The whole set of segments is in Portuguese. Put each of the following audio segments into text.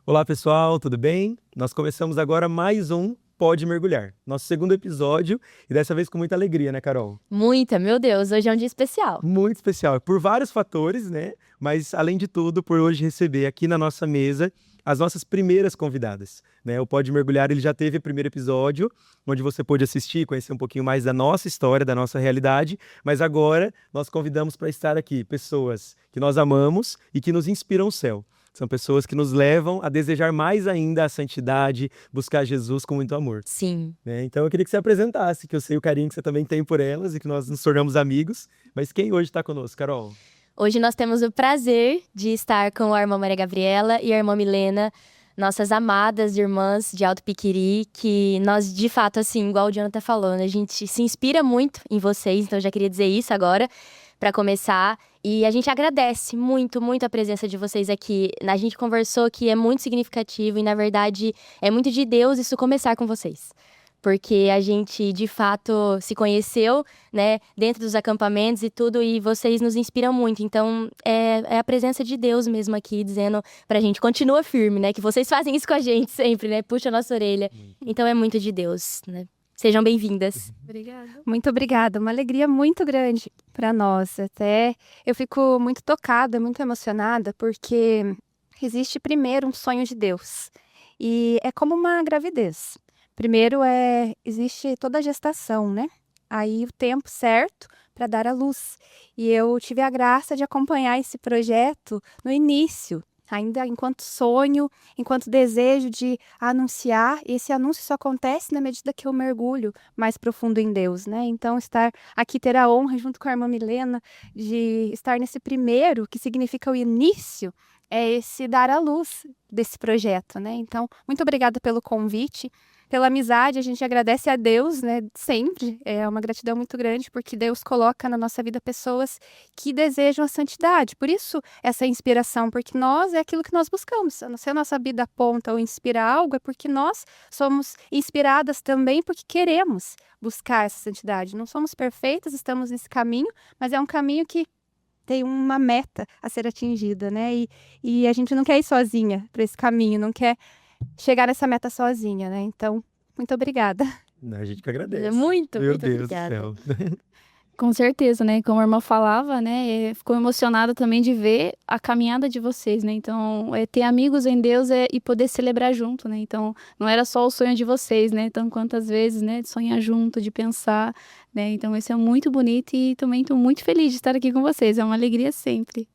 Olá pessoal, tudo bem? Nós começamos agora mais um Pode Mergulhar, nosso segundo episódio e dessa vez com muita alegria, né, Carol? Muita, meu Deus, hoje é um dia especial. Muito especial, por vários fatores, né? Mas além de tudo, por hoje receber aqui na nossa mesa as nossas primeiras convidadas, né? O Pode Mergulhar, ele já teve o primeiro episódio, onde você pôde assistir, conhecer um pouquinho mais da nossa história, da nossa realidade, mas agora nós convidamos para estar aqui pessoas que nós amamos e que nos inspiram o céu. São pessoas que nos levam a desejar mais ainda a santidade, buscar Jesus com muito amor, Sim. né? Então eu queria que você apresentasse, que eu sei o carinho que você também tem por elas e que nós nos tornamos amigos. Mas quem hoje está conosco, Carol? Hoje nós temos o prazer de estar com a irmã Maria Gabriela e a irmã Milena, nossas amadas irmãs de Alto Piquiri, que nós, de fato, assim, igual o Jonathan falou, né, a gente se inspira muito em vocês, então eu já queria dizer isso agora, para começar. E a gente agradece muito, muito a presença de vocês aqui. A gente conversou que é muito significativo e, na verdade, é muito de Deus isso começar com vocês. Porque a gente, de fato, se conheceu, né, dentro dos acampamentos e tudo, e vocês nos inspiram muito. Então, é a presença de Deus mesmo aqui, dizendo pra gente, continua firme, né, que vocês fazem isso com a gente sempre, né, puxa a nossa orelha. Então, é muito de Deus, né. Sejam bem-vindas. Obrigada. Muito obrigada, uma alegria muito grande para nós. Até eu fico muito tocada, muito emocionada, porque existe primeiro um sonho de Deus. E é como uma gravidez. Primeiro existe toda a gestação, né? Aí o tempo certo para dar à luz. E eu tive a graça de acompanhar esse projeto no início, ainda enquanto sonho, enquanto desejo de anunciar. E esse anúncio só acontece na medida que eu mergulho mais profundo em Deus, né? Então, estar aqui, ter a honra, junto com a irmã Milena, de estar nesse primeiro, que significa o início, é esse dar à luz desse projeto, né? Então, muito obrigada pelo convite. Pela amizade, a gente agradece a Deus, né, sempre. É uma gratidão muito grande, porque Deus coloca na nossa vida pessoas que desejam a santidade. Por isso, essa inspiração, porque nós é aquilo que nós buscamos. Se a nossa vida aponta ou inspira algo, é porque nós somos inspiradas também porque queremos buscar essa santidade. Não somos perfeitas, estamos nesse caminho, mas é um caminho que tem uma meta a ser atingida, né? E a gente não quer ir sozinha para esse caminho, não quer chegar nessa meta sozinha, né? Então, muito obrigada. A gente que agradece. Muito, Meu muito Deus obrigada. do céu. Com certeza, né? Como a irmã falava, né? Ficou emocionada também de ver a caminhada de vocês, né? Então, ter amigos em Deus e poder celebrar junto, né? Então, não era só o sonho de vocês, né? Então, quantas vezes, né? De sonhar junto, de pensar, né? Então, isso é muito bonito e também estou muito feliz de estar aqui com vocês. É uma alegria sempre.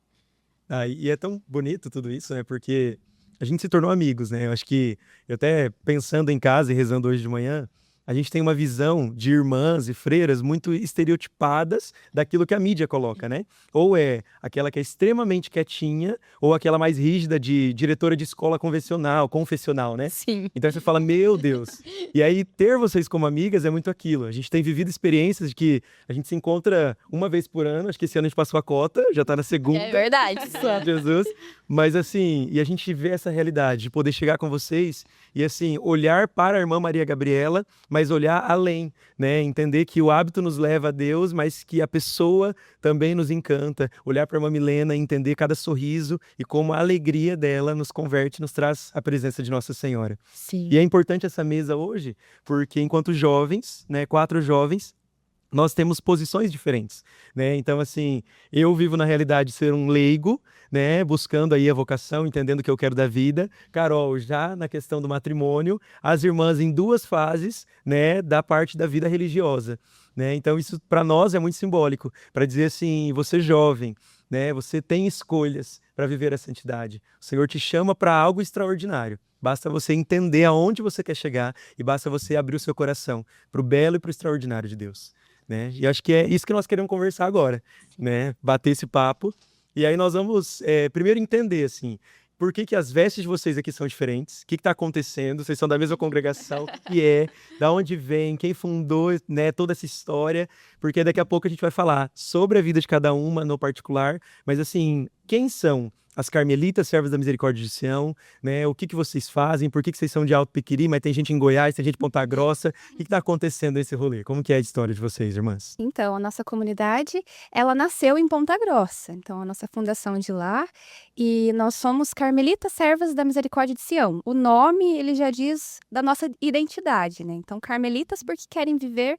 E é tão bonito tudo isso, né? Porque a gente se tornou amigos, né? Eu acho que, eu até pensando em casa e rezando hoje de manhã, a gente tem uma visão de irmãs e freiras muito estereotipadas daquilo que a mídia coloca, né? Ou é aquela que é extremamente quietinha, ou aquela mais rígida de diretora de escola convencional, confessional, né? Sim. Então você fala, meu Deus. E aí, ter vocês como amigas é muito aquilo. A gente tem vivido experiências de que a gente se encontra uma vez por ano. Acho que esse ano a gente passou a cota, já tá na segunda. É verdade. Sabe, Jesus. Mas assim, e a gente vê essa realidade de poder chegar com vocês e assim, olhar para a irmã Maria Gabriela, mas olhar além, né? Entender que o hábito nos leva a Deus, mas que a pessoa também nos encanta. Olhar para a irmã Milena e entender cada sorriso e como a alegria dela nos converte, nos traz a presença de Nossa Senhora. Sim. E é importante essa mesa hoje, porque enquanto jovens, né, 4 jovens, nós temos posições diferentes, né? Então, assim, eu vivo na realidade de ser um leigo, né? Buscando aí a vocação, entendendo o que eu quero da vida. Carol, já na questão do matrimônio, as irmãs em 2 fases, né? Da parte da vida religiosa, né? Então, isso para nós é muito simbólico, para dizer assim, você jovem, né? Você tem escolhas para viver a santidade. O Senhor te chama para algo extraordinário. Basta você entender aonde você quer chegar e basta você abrir o seu coração para o belo e para o extraordinário de Deus. Né? E acho que é isso que nós queremos conversar agora, né? Bater esse papo. E aí nós vamos primeiro entender, assim, por que as vestes de vocês aqui são diferentes, o que está acontecendo, vocês são da mesma congregação, o que é, da onde vem, quem fundou, né, toda essa história, porque daqui a pouco a gente vai falar sobre a vida de cada uma no particular, mas assim, quem são as Carmelitas Servas da Misericórdia de Sião, né? O que vocês fazem? Por que vocês são de Alto Piquiri, mas tem gente em Goiás, tem gente em Ponta Grossa? O que está acontecendo nesse rolê? Como que é a história de vocês, irmãs? Então, a nossa comunidade, ela nasceu em Ponta Grossa. Então, a nossa fundação é de lá. E nós somos Carmelitas Servas da Misericórdia de Sião. O nome, ele já diz da nossa identidade, né? Então, Carmelitas porque querem viver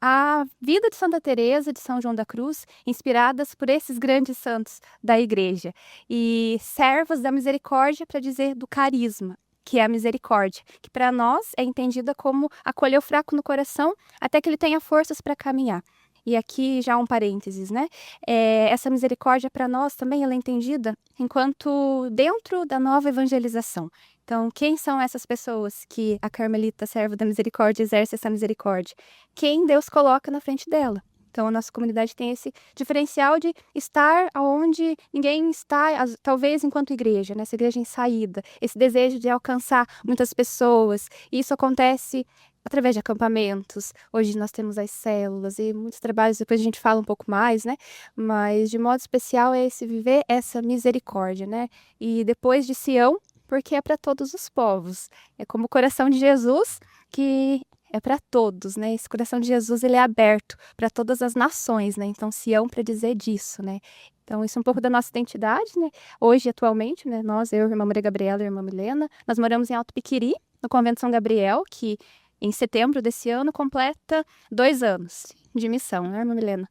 a vida de Santa Teresa de São João da Cruz, inspiradas por esses grandes santos da igreja. E servas da misericórdia para dizer do carisma, que é a misericórdia, que para nós é entendida como acolher o fraco no coração até que ele tenha forças para caminhar. E aqui já um parênteses, né? Essa misericórdia para nós também ela é entendida enquanto dentro da nova evangelização. Então, quem são essas pessoas que a Carmelita Serva da Misericórdia exerce essa misericórdia? Quem Deus coloca na frente dela. Então, a nossa comunidade tem esse diferencial de estar onde ninguém está, talvez enquanto igreja, né? Essa igreja em saída, esse desejo de alcançar muitas pessoas. E isso acontece através de acampamentos. Hoje nós temos as células e muitos trabalhos, depois a gente fala um pouco mais, né? Mas de modo especial é esse viver essa misericórdia, né? E depois de Sião, porque é para todos os povos. É como o coração de Jesus, que é para todos, né? Esse coração de Jesus, ele é aberto para todas as nações, né? Então, Sião para dizer disso, né? Então, isso é um pouco da nossa identidade, né? Hoje, atualmente, né? Nós, eu, a irmã Maria Gabriela e a irmã Milena, nós moramos em Alto Piquiri, no Convento São Gabriel, que em setembro desse ano completa 2 anos de missão, né, irmã Milena?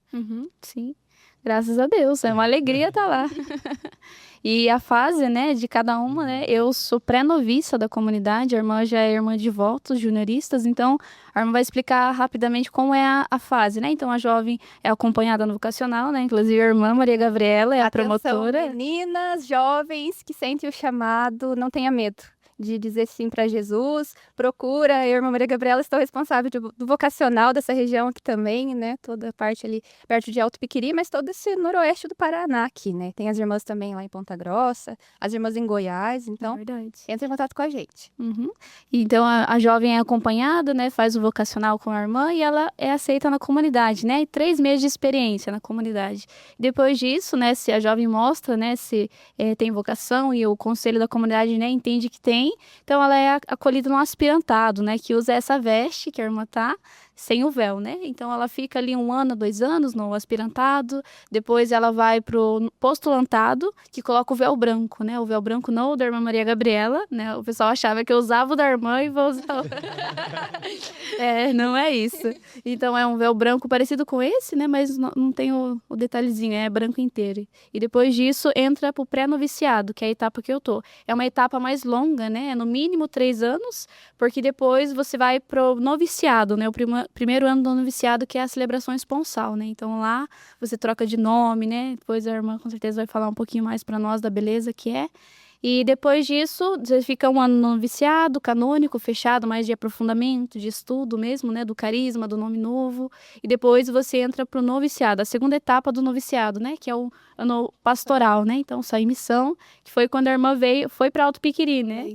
Sim. Graças a Deus, é uma alegria estar lá. E a fase, né, de cada uma, né, eu sou pré-noviça da comunidade, a irmã já é irmã de votos, junioristas, então a irmã vai explicar rapidamente como é a fase, né? Então a jovem é acompanhada no vocacional, né? Inclusive a irmã Maria Gabriela é a promotora. Meninas, jovens que sentem o chamado, não tenha medo de dizer sim para Jesus, procura, eu e a irmã Maria Gabriela estou responsável do vocacional dessa região aqui também, né, toda a parte ali perto de Alto Piquiri, mas todo esse noroeste do Paraná aqui, né, tem as irmãs também lá em Ponta Grossa, as irmãs em Goiás, então entra em contato com a gente. Então a jovem é acompanhada, né, faz o vocacional com a irmã e ela é aceita na comunidade, né, e 3 meses de experiência na comunidade. Depois disso, né, se a jovem mostra, né, se tem vocação e o conselho da comunidade, né, entende que tem, então ela é acolhida no aspirantado, né, que usa essa veste que a irmã tá, sem o véu, né? Então ela fica ali 1 ano, 2 anos no aspirantado, depois ela vai pro postulantado, que coloca o véu branco, né? O véu branco não o da irmã Maria Gabriela, né? O pessoal achava que eu usava o da irmã e vou usar não é isso. Então é um véu branco parecido com esse, né? Mas não tem o detalhezinho, é branco inteiro. E depois disso entra pro pré-noviciado, que é a etapa que eu tô. É uma etapa mais longa, né? É no mínimo 3 anos, porque depois você vai pro noviciado, né? O primeiro ano do noviciado, que é a celebração esponsal, né? Então lá você troca de nome, né? Depois a irmã com certeza vai falar um pouquinho mais para nós da beleza que é. E depois disso, você fica 1 ano no noviciado, canônico, fechado, mais de aprofundamento, de estudo mesmo, né? Do carisma, do nome novo. E depois você entra pro noviciado, a segunda etapa do noviciado, né? Que é o ano pastoral, né? Então, sai missão, que foi quando a irmã foi para Alto Piquiri, né?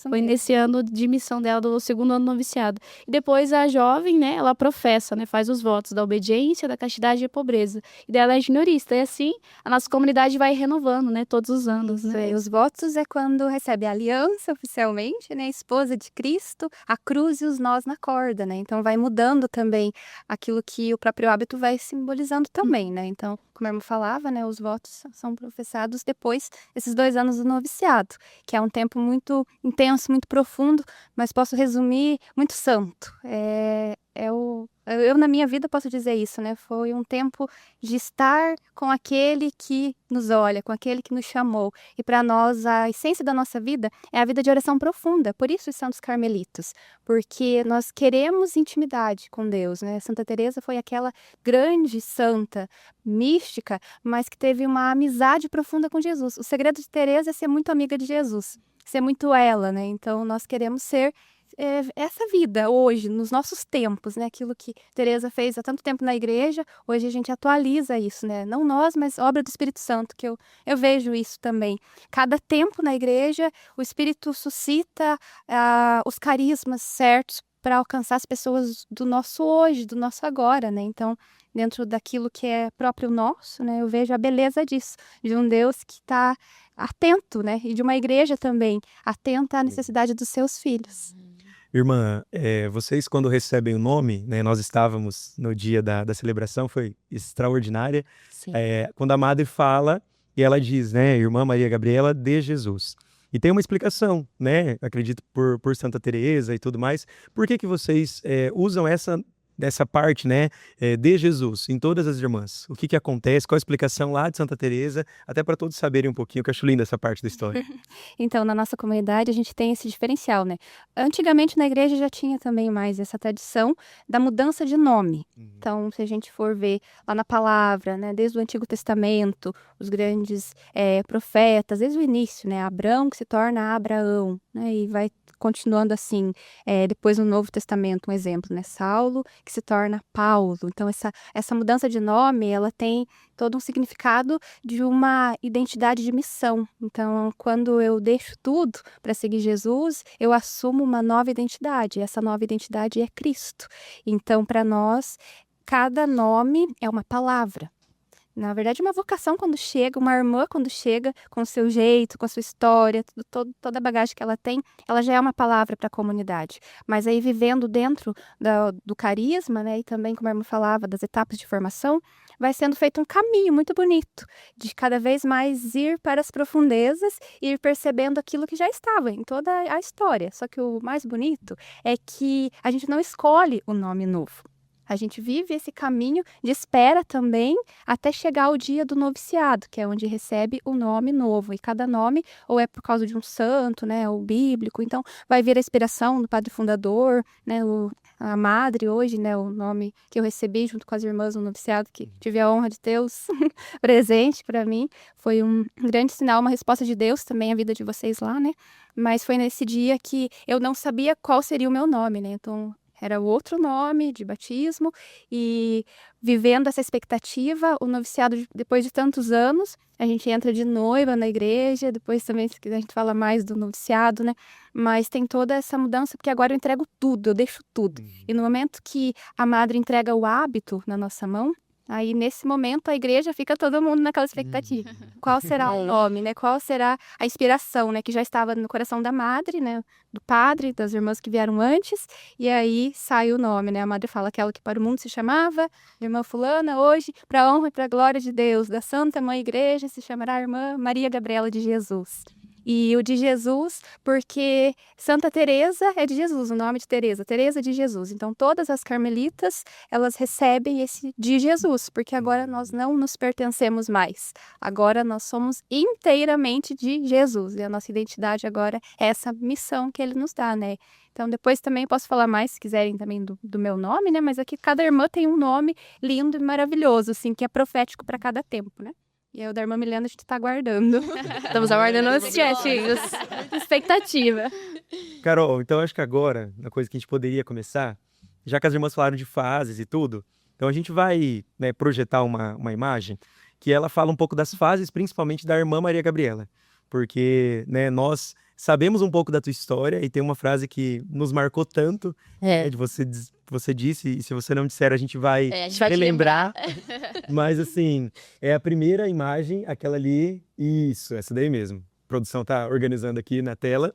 Foi nesse ano de missão dela, do 2º ano do noviciado. E depois a jovem, né? Ela professa, né? Faz os votos da obediência, da castidade e da pobreza. E dela é juniorista. E assim, a nossa comunidade vai renovando, né? Todos os anos, né? Os votos é quando recebe a aliança oficialmente, né? Esposa de Cristo, a cruz e os nós na corda, né? Então vai mudando também aquilo que o próprio hábito vai simbolizando também, né? Então, como a irmã falava, né? Os votos são professados depois desses 2 anos do noviciado, que é um tempo muito intenso, muito profundo, mas posso resumir, muito santo. Eu, na minha vida, posso dizer isso, né? Foi um tempo de estar com aquele que nos olha, com aquele que nos chamou. E para nós, a essência da nossa vida é a vida de oração profunda. Por isso, os santos carmelitos. Porque nós queremos intimidade com Deus, né? Santa Teresa foi aquela grande santa, mística, mas que teve uma amizade profunda com Jesus. O segredo de Teresa é ser muito amiga de Jesus. Ser muito ela, né? Então, nós queremos ser essa vida hoje, nos nossos tempos, né? Aquilo que Teresa fez há tanto tempo na igreja, hoje a gente atualiza isso, né? Não nós, mas obra do Espírito Santo, que eu vejo isso também. Cada tempo na igreja, o Espírito suscita os carismas certos para alcançar as pessoas do nosso hoje, do nosso agora, né? Então, dentro daquilo que é próprio nosso, né? Eu vejo a beleza disso, de um Deus que está atento, né? E de uma igreja também atenta à necessidade dos seus filhos. Irmã, vocês quando recebem o nome, né, nós estávamos no dia da celebração, foi extraordinária, Sim. quando a madre fala e ela diz, né, Irmã Maria Gabriela de Jesus. E tem uma explicação, né, acredito por Santa Teresa e tudo mais, por que vocês usam essa parte, né, de Jesus em todas as irmãs? O que acontece? Qual a explicação lá de Santa Teresa? Até para todos saberem um pouquinho, que eu acho linda essa parte da história. Então, na nossa comunidade, a gente tem esse diferencial, né? Antigamente, na igreja, já tinha também mais essa tradição da mudança de nome. Então, se a gente for ver lá na palavra, né, desde o Antigo Testamento, os grandes profetas, desde o início, né, Abrão que se torna Abraão, né, e vai continuando assim. Depois no Novo Testamento, um exemplo, né, Saulo que se torna Paulo. Então, essa mudança de nome, ela tem todo um significado de uma identidade de missão. Então, quando eu deixo tudo para seguir Jesus, eu assumo uma nova identidade. Essa nova identidade é Cristo. Então, para nós, cada nome é uma palavra. Na verdade, uma vocação quando chega, uma irmã quando chega, com o seu jeito, com a sua história, toda a bagagem que ela tem, ela já é uma palavra para a comunidade. Mas aí, vivendo dentro do carisma, né, e também, como a irmã falava, das etapas de formação, vai sendo feito um caminho muito bonito, de cada vez mais ir para as profundezas e ir percebendo aquilo que já estava em toda a história. Só que o mais bonito é que a gente não escolhe o nome novo. A gente vive esse caminho de espera também até chegar ao dia do noviciado, que é onde recebe o nome novo. E cada nome, ou é por causa de um santo, né, ou bíblico, então vai vir a inspiração do padre fundador, né, a madre hoje, né, o nome que eu recebi junto com as irmãs no noviciado, que tive a honra de tê-los presente para mim. Foi um grande sinal, uma resposta de Deus também à vida de vocês lá, né? Mas foi nesse dia que eu não sabia qual seria o meu nome, né? Então, era outro nome de batismo e vivendo essa expectativa, o noviciado, depois de tantos anos, a gente entra de noiva na igreja, depois também a gente fala mais do noviciado, né? Mas tem toda essa mudança, porque agora eu entrego tudo, eu deixo tudo. E no momento que a madre entrega o hábito na nossa mão, aí, nesse momento, a igreja fica todo mundo naquela expectativa. Qual será o nome, né? Qual será a inspiração, né? Que já estava no coração da madre, né? Do padre, das irmãs que vieram antes. E aí, sai o nome, né? A madre fala aquela que para o mundo se chamava Irmã Fulana, hoje, para a honra e para a glória de Deus, da Santa Mãe Igreja, se chamará Irmã Maria Gabriela de Jesus. E o de Jesus, porque Santa Teresa é de Jesus, o nome de Teresa de Jesus. Então, todas as carmelitas, elas recebem esse de Jesus, porque agora nós não nos pertencemos mais. Agora nós somos inteiramente de Jesus. E a nossa identidade agora é essa missão que ele nos dá, né? Então, depois também posso falar mais, se quiserem, também do meu nome, né? Mas aqui cada irmã tem um nome lindo e maravilhoso, assim, que é profético para cada tempo, né? E aí o da irmã Milena a gente tá aguardando. Estamos aguardando ansiosinhos. Expectativa. Carol, então acho que agora, a coisa que a gente poderia começar, já que as irmãs falaram de fases e tudo, então a gente vai, né, projetar uma imagem que ela fala um pouco das fases, principalmente da irmã Maria Gabriela. Porque, né, nós sabemos um pouco da tua história e tem uma frase que nos marcou tanto, né, de você disse, e se você não disser, a gente vai A gente vai te relembrar. Mas, assim, é a primeira imagem, aquela ali, isso, essa daí mesmo. A produção tá organizando aqui na tela.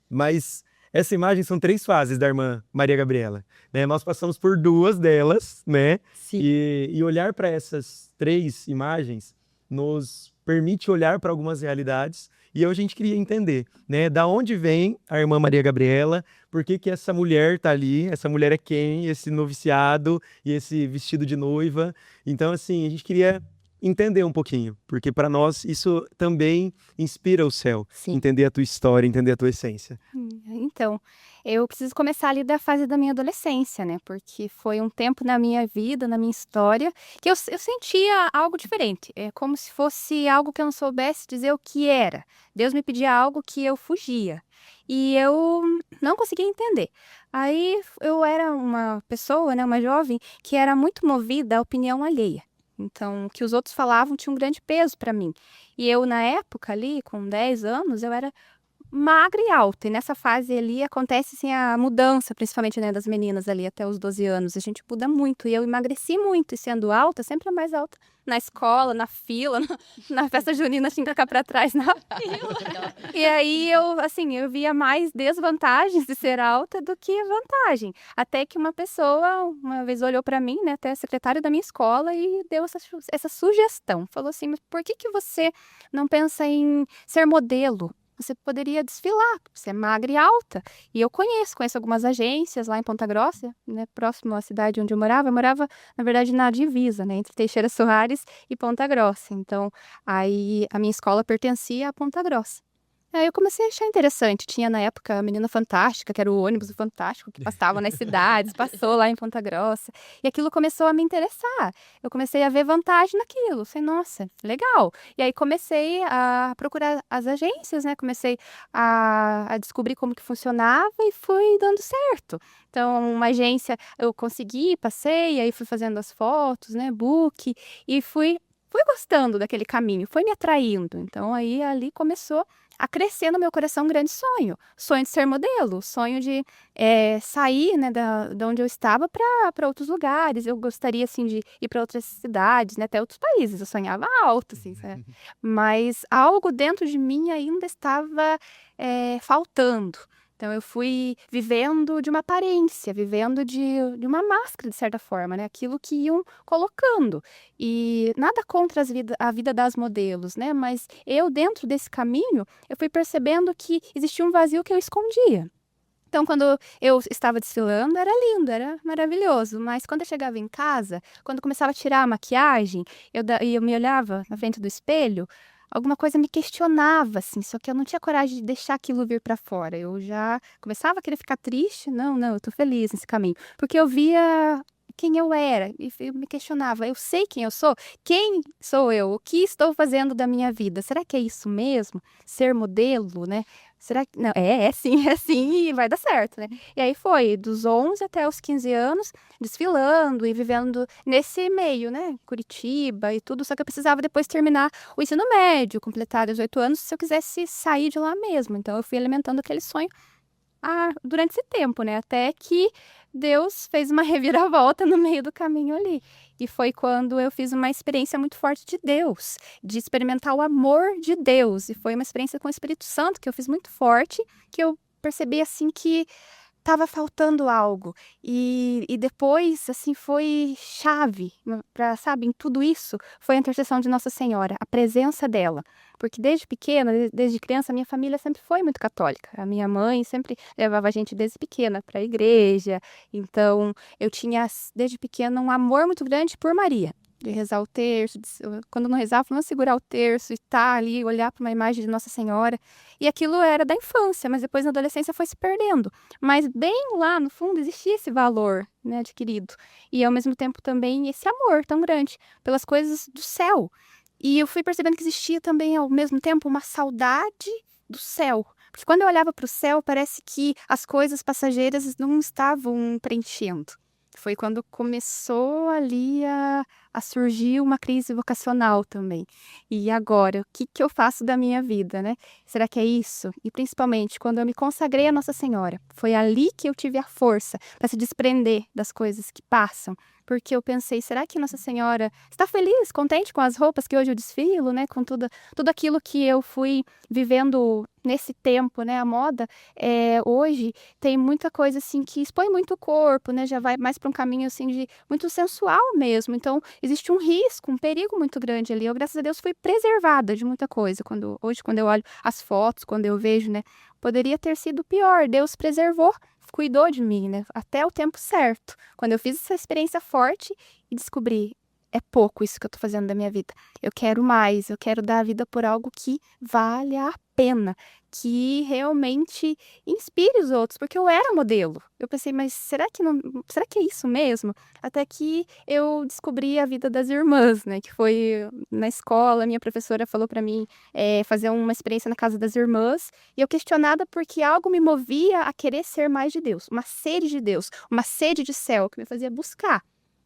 Mas essa imagem são 3 fases da irmã Maria Gabriela, né? Nós passamos por 2 delas, né? Sim. E olhar para essas 3 imagens nos permite olhar para algumas realidades. E hoje a gente queria entender, né? Da onde vem a irmã Maria Gabriela, por que essa mulher tá ali, essa mulher é quem, esse noviciado e esse vestido de noiva. Então, assim, a gente queria entender um pouquinho, porque para nós isso também inspira o céu. Sim. Entender a tua história, entender a tua essência. Então, eu preciso começar ali da fase da minha adolescência, né? Porque foi um tempo na minha vida, na minha história, que eu sentia algo diferente. É como se fosse algo que eu não soubesse dizer o que era. Deus me pedia algo que eu fugia. E eu não conseguia entender. Aí eu era uma pessoa, né, uma jovem, que era muito movida à opinião alheia. Então, o que os outros falavam tinha um grande peso para mim. E eu, na época ali, com 10 anos, eu era magra e alta. E nessa fase ali acontece assim, a mudança, principalmente, né, das meninas ali até os 12 anos. A gente muda muito. E eu emagreci muito. E sendo alta, sempre a mais alta. Na escola, na fila, na festa junina, tinha que ficar pra trás na fila. E aí eu via mais desvantagens de ser alta do que vantagem. Até que uma pessoa, uma vez olhou pra mim, né, até a secretária da minha escola, e deu essa sugestão. Falou assim, mas por que você não pensa em ser modelo? Você poderia desfilar, você é magra e alta. E eu conheço algumas agências lá em Ponta Grossa, né, próximo à cidade onde eu morava. Eu morava, na verdade, na divisa, né, entre Teixeira Soares e Ponta Grossa. Então, aí a minha escola pertencia a Ponta Grossa. Aí eu comecei a achar interessante. Tinha na época a Menina Fantástica, que era o ônibus fantástico que passava nas cidades, passou lá em Ponta Grossa. E aquilo começou a me interessar. Eu comecei a ver vantagem naquilo. Falei, nossa, legal. E aí comecei a procurar as agências, né? Comecei a descobrir como que funcionava e foi dando certo. Então, uma agência eu consegui, passei, aí fui fazendo as fotos, né? Book, e fui gostando daquele caminho, foi me atraindo. Então, aí ali começou a crescer no meu coração um grande sonho. Sonho de ser modelo, sonho de sair, né, da onde eu estava para outros lugares. Eu gostaria, assim, de ir para outras cidades, né, até outros países. Eu sonhava alto, assim, sabe? Mas algo dentro de mim ainda estava faltando. Então, eu fui vivendo de uma aparência, vivendo de uma máscara, de certa forma, né? Aquilo que iam colocando. E nada contra a vida das modelos, né? Mas eu, dentro desse caminho, eu fui percebendo que existia um vazio que eu escondia. Então, quando eu estava desfilando, era lindo, era maravilhoso. Mas quando eu chegava em casa, quando eu começava a tirar a maquiagem, e eu me olhava na frente do espelho, alguma coisa me questionava, assim, só que eu não tinha coragem de deixar aquilo vir para fora. Eu já começava a querer ficar triste. Não, eu tô feliz nesse caminho. Porque eu via quem eu era e eu me questionava, eu sei quem eu sou? Quem sou eu? O que estou fazendo da minha vida? Será que é isso mesmo? Ser modelo, né? Será que... Não, é sim e vai dar certo, né? E aí foi dos 11 até os 15 anos, desfilando e vivendo nesse meio, né? Curitiba e tudo, só que eu precisava depois terminar o ensino médio, completar 18 anos, se eu quisesse sair de lá mesmo. Então, eu fui alimentando aquele sonho durante esse tempo, né? Até que Deus fez uma reviravolta no meio do caminho ali. E foi quando eu fiz uma experiência muito forte de Deus, de experimentar o amor de Deus. E foi uma experiência com o Espírito Santo que eu fiz muito forte, que eu percebi assim que estava faltando algo. E depois, assim, foi chave para, sabe, em tudo isso, foi a intercessão de Nossa Senhora, a presença dela. Porque desde pequena, desde criança, a minha família sempre foi muito católica. A minha mãe sempre levava a gente desde pequena para a igreja. Então, eu tinha, desde pequena, um amor muito grande por Maria. De rezar o terço, quando não rezava, vamos segurar o terço e estar ali, olhar para uma imagem de Nossa Senhora. E aquilo era da infância, mas depois na adolescência foi se perdendo. Mas bem lá no fundo existia esse valor, né, adquirido. E ao mesmo tempo também esse amor tão grande pelas coisas do céu. E eu fui percebendo que existia também ao mesmo tempo uma saudade do céu. Porque quando eu olhava para o céu, parece que as coisas passageiras não estavam preenchendo. Foi quando começou ali a surgir uma crise vocacional também. E agora, o que eu faço da minha vida, né? Será que é isso? E principalmente, quando eu me consagrei a Nossa Senhora, foi ali que eu tive a força para se desprender das coisas que passam. Porque eu pensei, será que Nossa Senhora está feliz, contente com as roupas que hoje eu desfilo, né? Com tudo aquilo que eu fui vivendo nesse tempo, né? A moda hoje tem muita coisa assim que expõe muito o corpo, né? Já vai mais para um caminho assim de muito sensual mesmo. Então, existe um risco, um perigo muito grande ali. Eu, graças a Deus, fui preservada de muita coisa. Hoje, quando eu olho as fotos, quando eu vejo, né? Poderia ter sido pior. Deus preservou, cuidou de mim, né? Até o tempo certo. Quando eu fiz essa experiência forte e descobri, é pouco isso que eu tô fazendo da minha vida. Eu quero mais, eu quero dar a vida por algo que vale a pena, que realmente inspire os outros, porque eu era modelo. Eu pensei, mas será que é isso mesmo? Até que eu descobri a vida das irmãs, né? Que foi na escola, minha professora falou para mim fazer uma experiência na casa das irmãs, e eu questionada porque algo me movia a querer ser mais de Deus, uma sede de céu que me fazia buscar.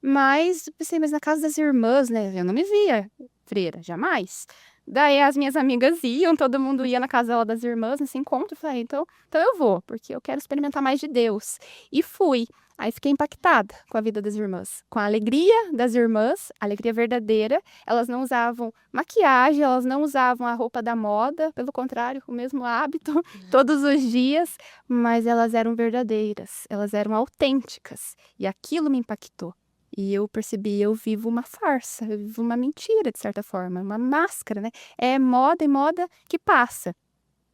Mas eu pensei, mas na casa das irmãs, né? Eu não me via freira, jamais. Daí as minhas amigas iam, todo mundo ia na casa das irmãs nesse encontro. Eu falei, então eu vou, porque eu quero experimentar mais de Deus. E fui. Aí fiquei impactada com a vida das irmãs, com a alegria das irmãs, a alegria verdadeira. Elas não usavam maquiagem, elas não usavam a roupa da moda, pelo contrário, o mesmo hábito todos os dias, mas elas eram verdadeiras, elas eram autênticas. E aquilo me impactou. E eu percebi, eu vivo uma farsa, eu vivo uma mentira, de certa forma, uma máscara, né? É moda e moda que passa.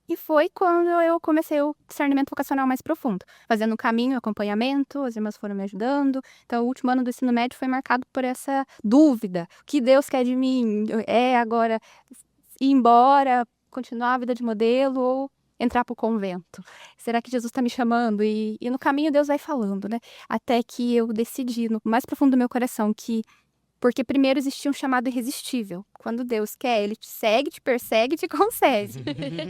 E foi quando eu comecei o discernimento vocacional mais profundo, fazendo um caminho, acompanhamento, as irmãs foram me ajudando. Então, o último ano do ensino médio foi marcado por essa dúvida: o que Deus quer de mim? É agora ir embora, continuar a vida de modelo ou entrar para o convento? Será que Jesus está me chamando? E no caminho Deus vai falando, né? Até que eu decidi, no mais profundo do meu coração, que porque primeiro existia um chamado irresistível. Quando Deus quer, ele te segue, te persegue e te concede.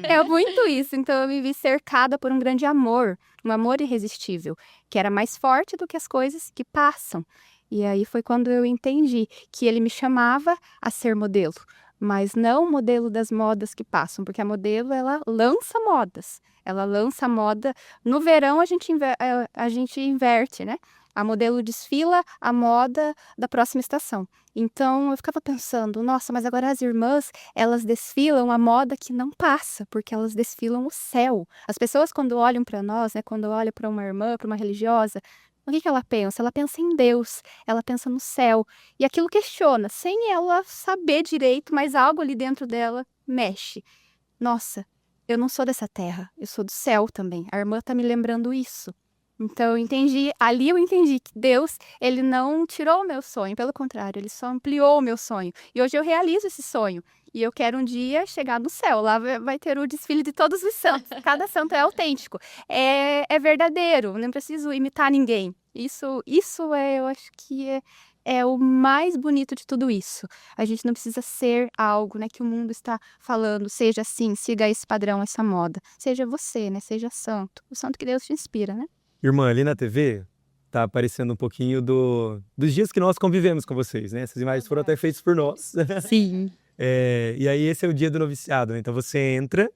É muito isso. Então eu me vi cercada por um grande amor, um amor irresistível, que era mais forte do que as coisas que passam. E aí foi quando eu entendi que ele me chamava a ser modelo, mas não o modelo das modas que passam, porque a modelo, ela lança modas. Ela lança moda. No verão, a gente inverte, né? A modelo desfila a moda da próxima estação. Então, eu ficava pensando, nossa, mas agora as irmãs, elas desfilam a moda que não passa, porque elas desfilam o céu. As pessoas, quando olham para nós, né, quando olham para uma irmã, para uma religiosa, o que ela pensa? Ela pensa em Deus, ela pensa no céu. E aquilo questiona, sem ela saber direito, mas algo ali dentro dela mexe. Nossa, eu não sou dessa terra, eu sou do céu também. A irmã está me lembrando isso. Então, ali eu entendi que Deus, ele não tirou o meu sonho, pelo contrário, ele só ampliou o meu sonho. E hoje eu realizo esse sonho. E eu quero um dia chegar no céu, lá vai ter o desfile de todos os santos. Cada santo é autêntico, é verdadeiro, não preciso imitar ninguém. Isso eu acho que é o mais bonito de tudo isso. A gente não precisa ser algo, né, que o mundo está falando, seja assim, siga esse padrão, essa moda. Seja você, né, seja santo, o santo que Deus te inspira, né? Irmã, ali na TV tá aparecendo um pouquinho dos dias que nós convivemos com vocês, né? Essas imagens foram até feitas por nós. Sim. E aí esse é o dia do noviciado, né? Então você entra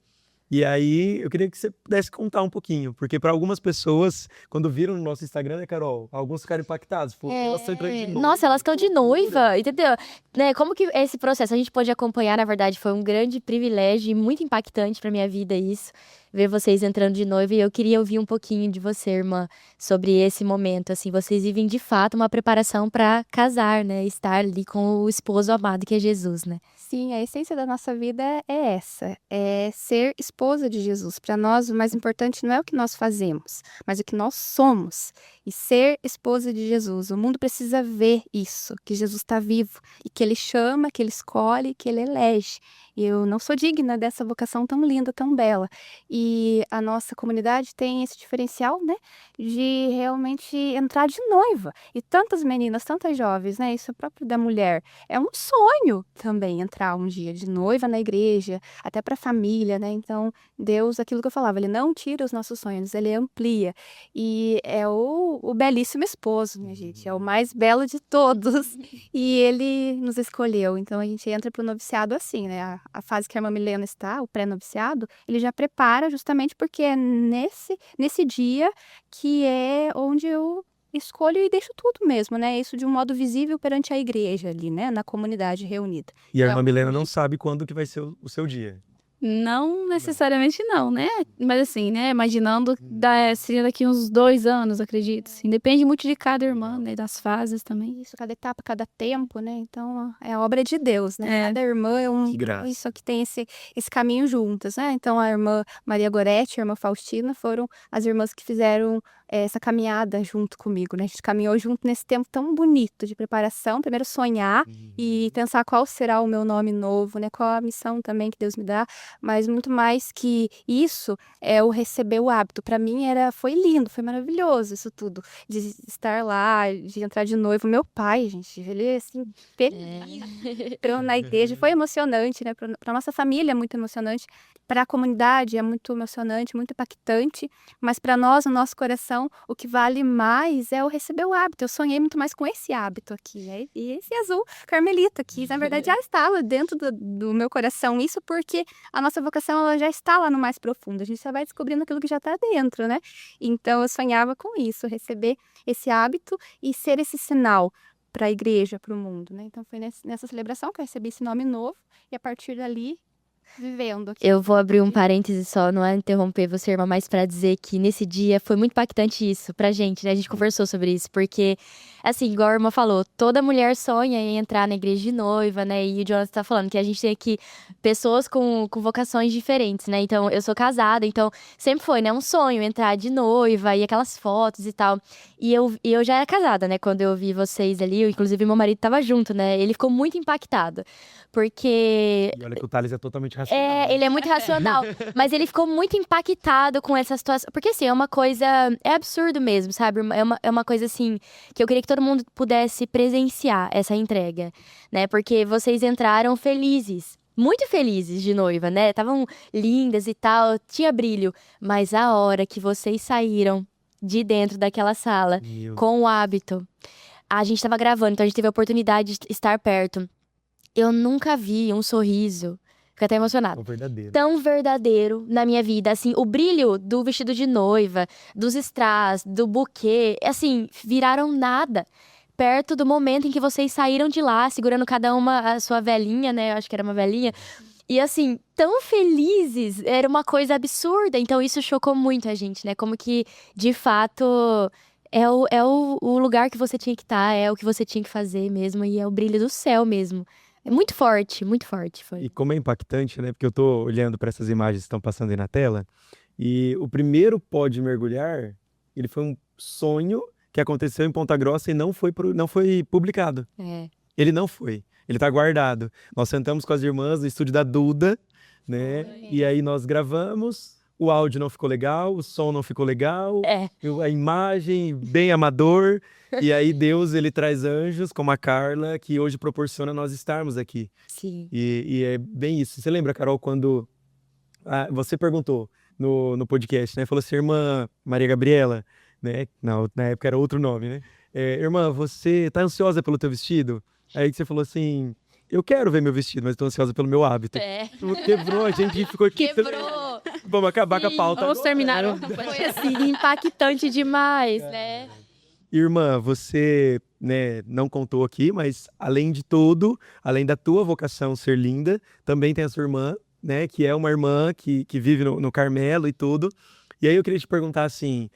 e aí eu queria que você pudesse contar um pouquinho, porque para algumas pessoas, quando viram no nosso Instagram, né, Carol? Alguns ficaram impactados. Elas estão entrando de noiva. Nossa, elas estão de noiva, entendeu? Né, como que esse processo a gente pôde acompanhar, na verdade, foi um grande privilégio e muito impactante para minha vida isso, ver vocês entrando de noiva. E eu queria ouvir um pouquinho de você, irmã, sobre esse momento. Assim, vocês vivem de fato uma preparação para casar, né? Estar ali com o esposo amado que é Jesus, né? Sim, a essência da nossa vida é essa, é ser esposa de Jesus. Para nós, o mais importante não é o que nós fazemos, mas o que nós somos. E ser esposa de Jesus. O mundo precisa ver isso, que Jesus está vivo e que ele chama, que ele escolhe, que ele elege. E eu não sou digna dessa vocação tão linda, tão bela. E a nossa comunidade tem esse diferencial, né, de realmente entrar de noiva. E tantas meninas, tantas jovens, né, isso é próprio da mulher. É um sonho também entrar um dia de noiva na igreja, até para a família, né? Então, Deus, aquilo que eu falava, ele não tira os nossos sonhos, ele amplia. E é o belíssimo esposo, minha gente, é o mais belo de todos. E ele nos escolheu. Então, a gente entra pro noviciado assim, né? A fase que a irmã Milena está, o pré-noviciado, ele já prepara justamente porque é nesse dia que é onde eu escolho e deixo tudo mesmo, né? Isso de um modo visível perante a igreja ali, né? Na comunidade reunida. E a irmã Milena não sabe quando que vai ser o seu dia. Não necessariamente não, né? Mas assim, né? Imaginando, seria daqui uns 2 anos, acredito. Assim. Depende muito de cada irmã, né? Das fases também. Isso, cada etapa, cada tempo, né? Então, é a obra de Deus, né? É. Cada irmã é Que graça. isso que tem esse caminho juntas, né? Então, a irmã Maria Goretti e a irmã Faustina foram as irmãs que fizeram essa caminhada junto comigo, né? A gente caminhou junto nesse tempo tão bonito de preparação. Primeiro sonhar e pensar qual será o meu nome novo, né? Qual a missão também que Deus me dá. Mas muito mais que isso é o receber o hábito. Para mim foi lindo, foi maravilhoso isso tudo. De estar lá, de entrar de noivo. Meu pai, gente, ele assim, feliz. Entrou na igreja, foi emocionante, né? Para nossa família é muito emocionante. Para a comunidade é muito emocionante, muito impactante. Mas para nós, no nosso coração, Então, o que vale mais é eu receber o hábito. Eu sonhei muito mais com esse hábito aqui, né? E esse azul carmelita, que na verdade já estava dentro do meu coração. Isso porque a nossa vocação ela já está lá no mais profundo. A gente só vai descobrindo aquilo que já está dentro, né? Então, eu sonhava com isso, receber esse hábito e ser esse sinal para a igreja, para o mundo, né? Então, foi nessa celebração que eu recebi esse nome novo e a partir dali vivendo aqui. Eu vou abrir um parêntese só, não é interromper você, irmã, mas pra dizer que nesse dia foi muito impactante isso pra gente, né? A gente conversou sobre isso, porque, assim, igual a irmã falou, toda mulher sonha em entrar na igreja de noiva, né? E o Jonathan tá falando que a gente tem aqui pessoas com vocações diferentes, né? Então, eu sou casada, então sempre foi, né? Um sonho entrar de noiva e aquelas fotos e tal. E eu já era casada, né? Quando eu vi vocês ali, inclusive meu marido tava junto, né? Ele ficou muito impactado, porque E olha que o Thales é totalmente racional. ele é muito racional, mas ele ficou muito impactado com essa situação. Porque, assim, é uma coisa... É absurdo mesmo, sabe? É uma coisa, assim, que eu queria que todo mundo pudesse presenciar essa entrega, né? Porque vocês entraram felizes. Muito felizes de noiva, né? Estavam lindas e tal, tinha brilho. Mas a hora que vocês saíram de dentro daquela sala, com o hábito... A gente tava gravando, então a gente teve a oportunidade de estar perto. Eu nunca vi um sorriso... Fiquei até emocionada. Verdadeiro. Tão verdadeiro na minha vida, assim, o brilho do vestido de noiva, dos strass, do buquê, assim, viraram nada perto do momento em que vocês saíram de lá, segurando cada uma a sua velhinha, né, eu acho que era uma velhinha, e assim, tão felizes, era uma coisa absurda, então isso chocou muito a gente, né, como que, de fato, é o lugar que você tinha que estar, é o que você tinha que fazer mesmo, e é o brilho do céu mesmo. É muito forte foi. E como é impactante, né? Porque eu tô olhando para essas imagens que estão passando aí na tela. E o primeiro pode mergulhar, ele foi um sonho que aconteceu em Ponta Grossa e não foi publicado. É. Ele não foi. Ele tá guardado. Nós sentamos com as irmãs no estúdio da Duda, né? E aí nós gravamos. O áudio não ficou legal, o som não ficou legal, a imagem bem amador. E aí Deus, ele traz anjos como a Carla, que hoje proporciona nós estarmos aqui. Sim. E é bem isso. Você lembra, Carol, quando você perguntou no podcast, né? Falou assim, irmã Maria Gabriela, né? Não, na época era outro nome, né? Irmã, você tá ansiosa pelo teu vestido? Aí que você falou assim, eu quero ver meu vestido, mas tô ansiosa pelo meu hábito. Quebrou, a gente ficou aqui. Quebrou! Vamos acabar com a pauta. Vamos terminar. Foi assim, impactante demais, né? Irmã, você, né, não contou aqui, mas além de tudo, além da tua vocação ser linda, também tem a sua irmã, né, que é uma irmã que vive no Carmelo e tudo. E aí eu queria te perguntar assim,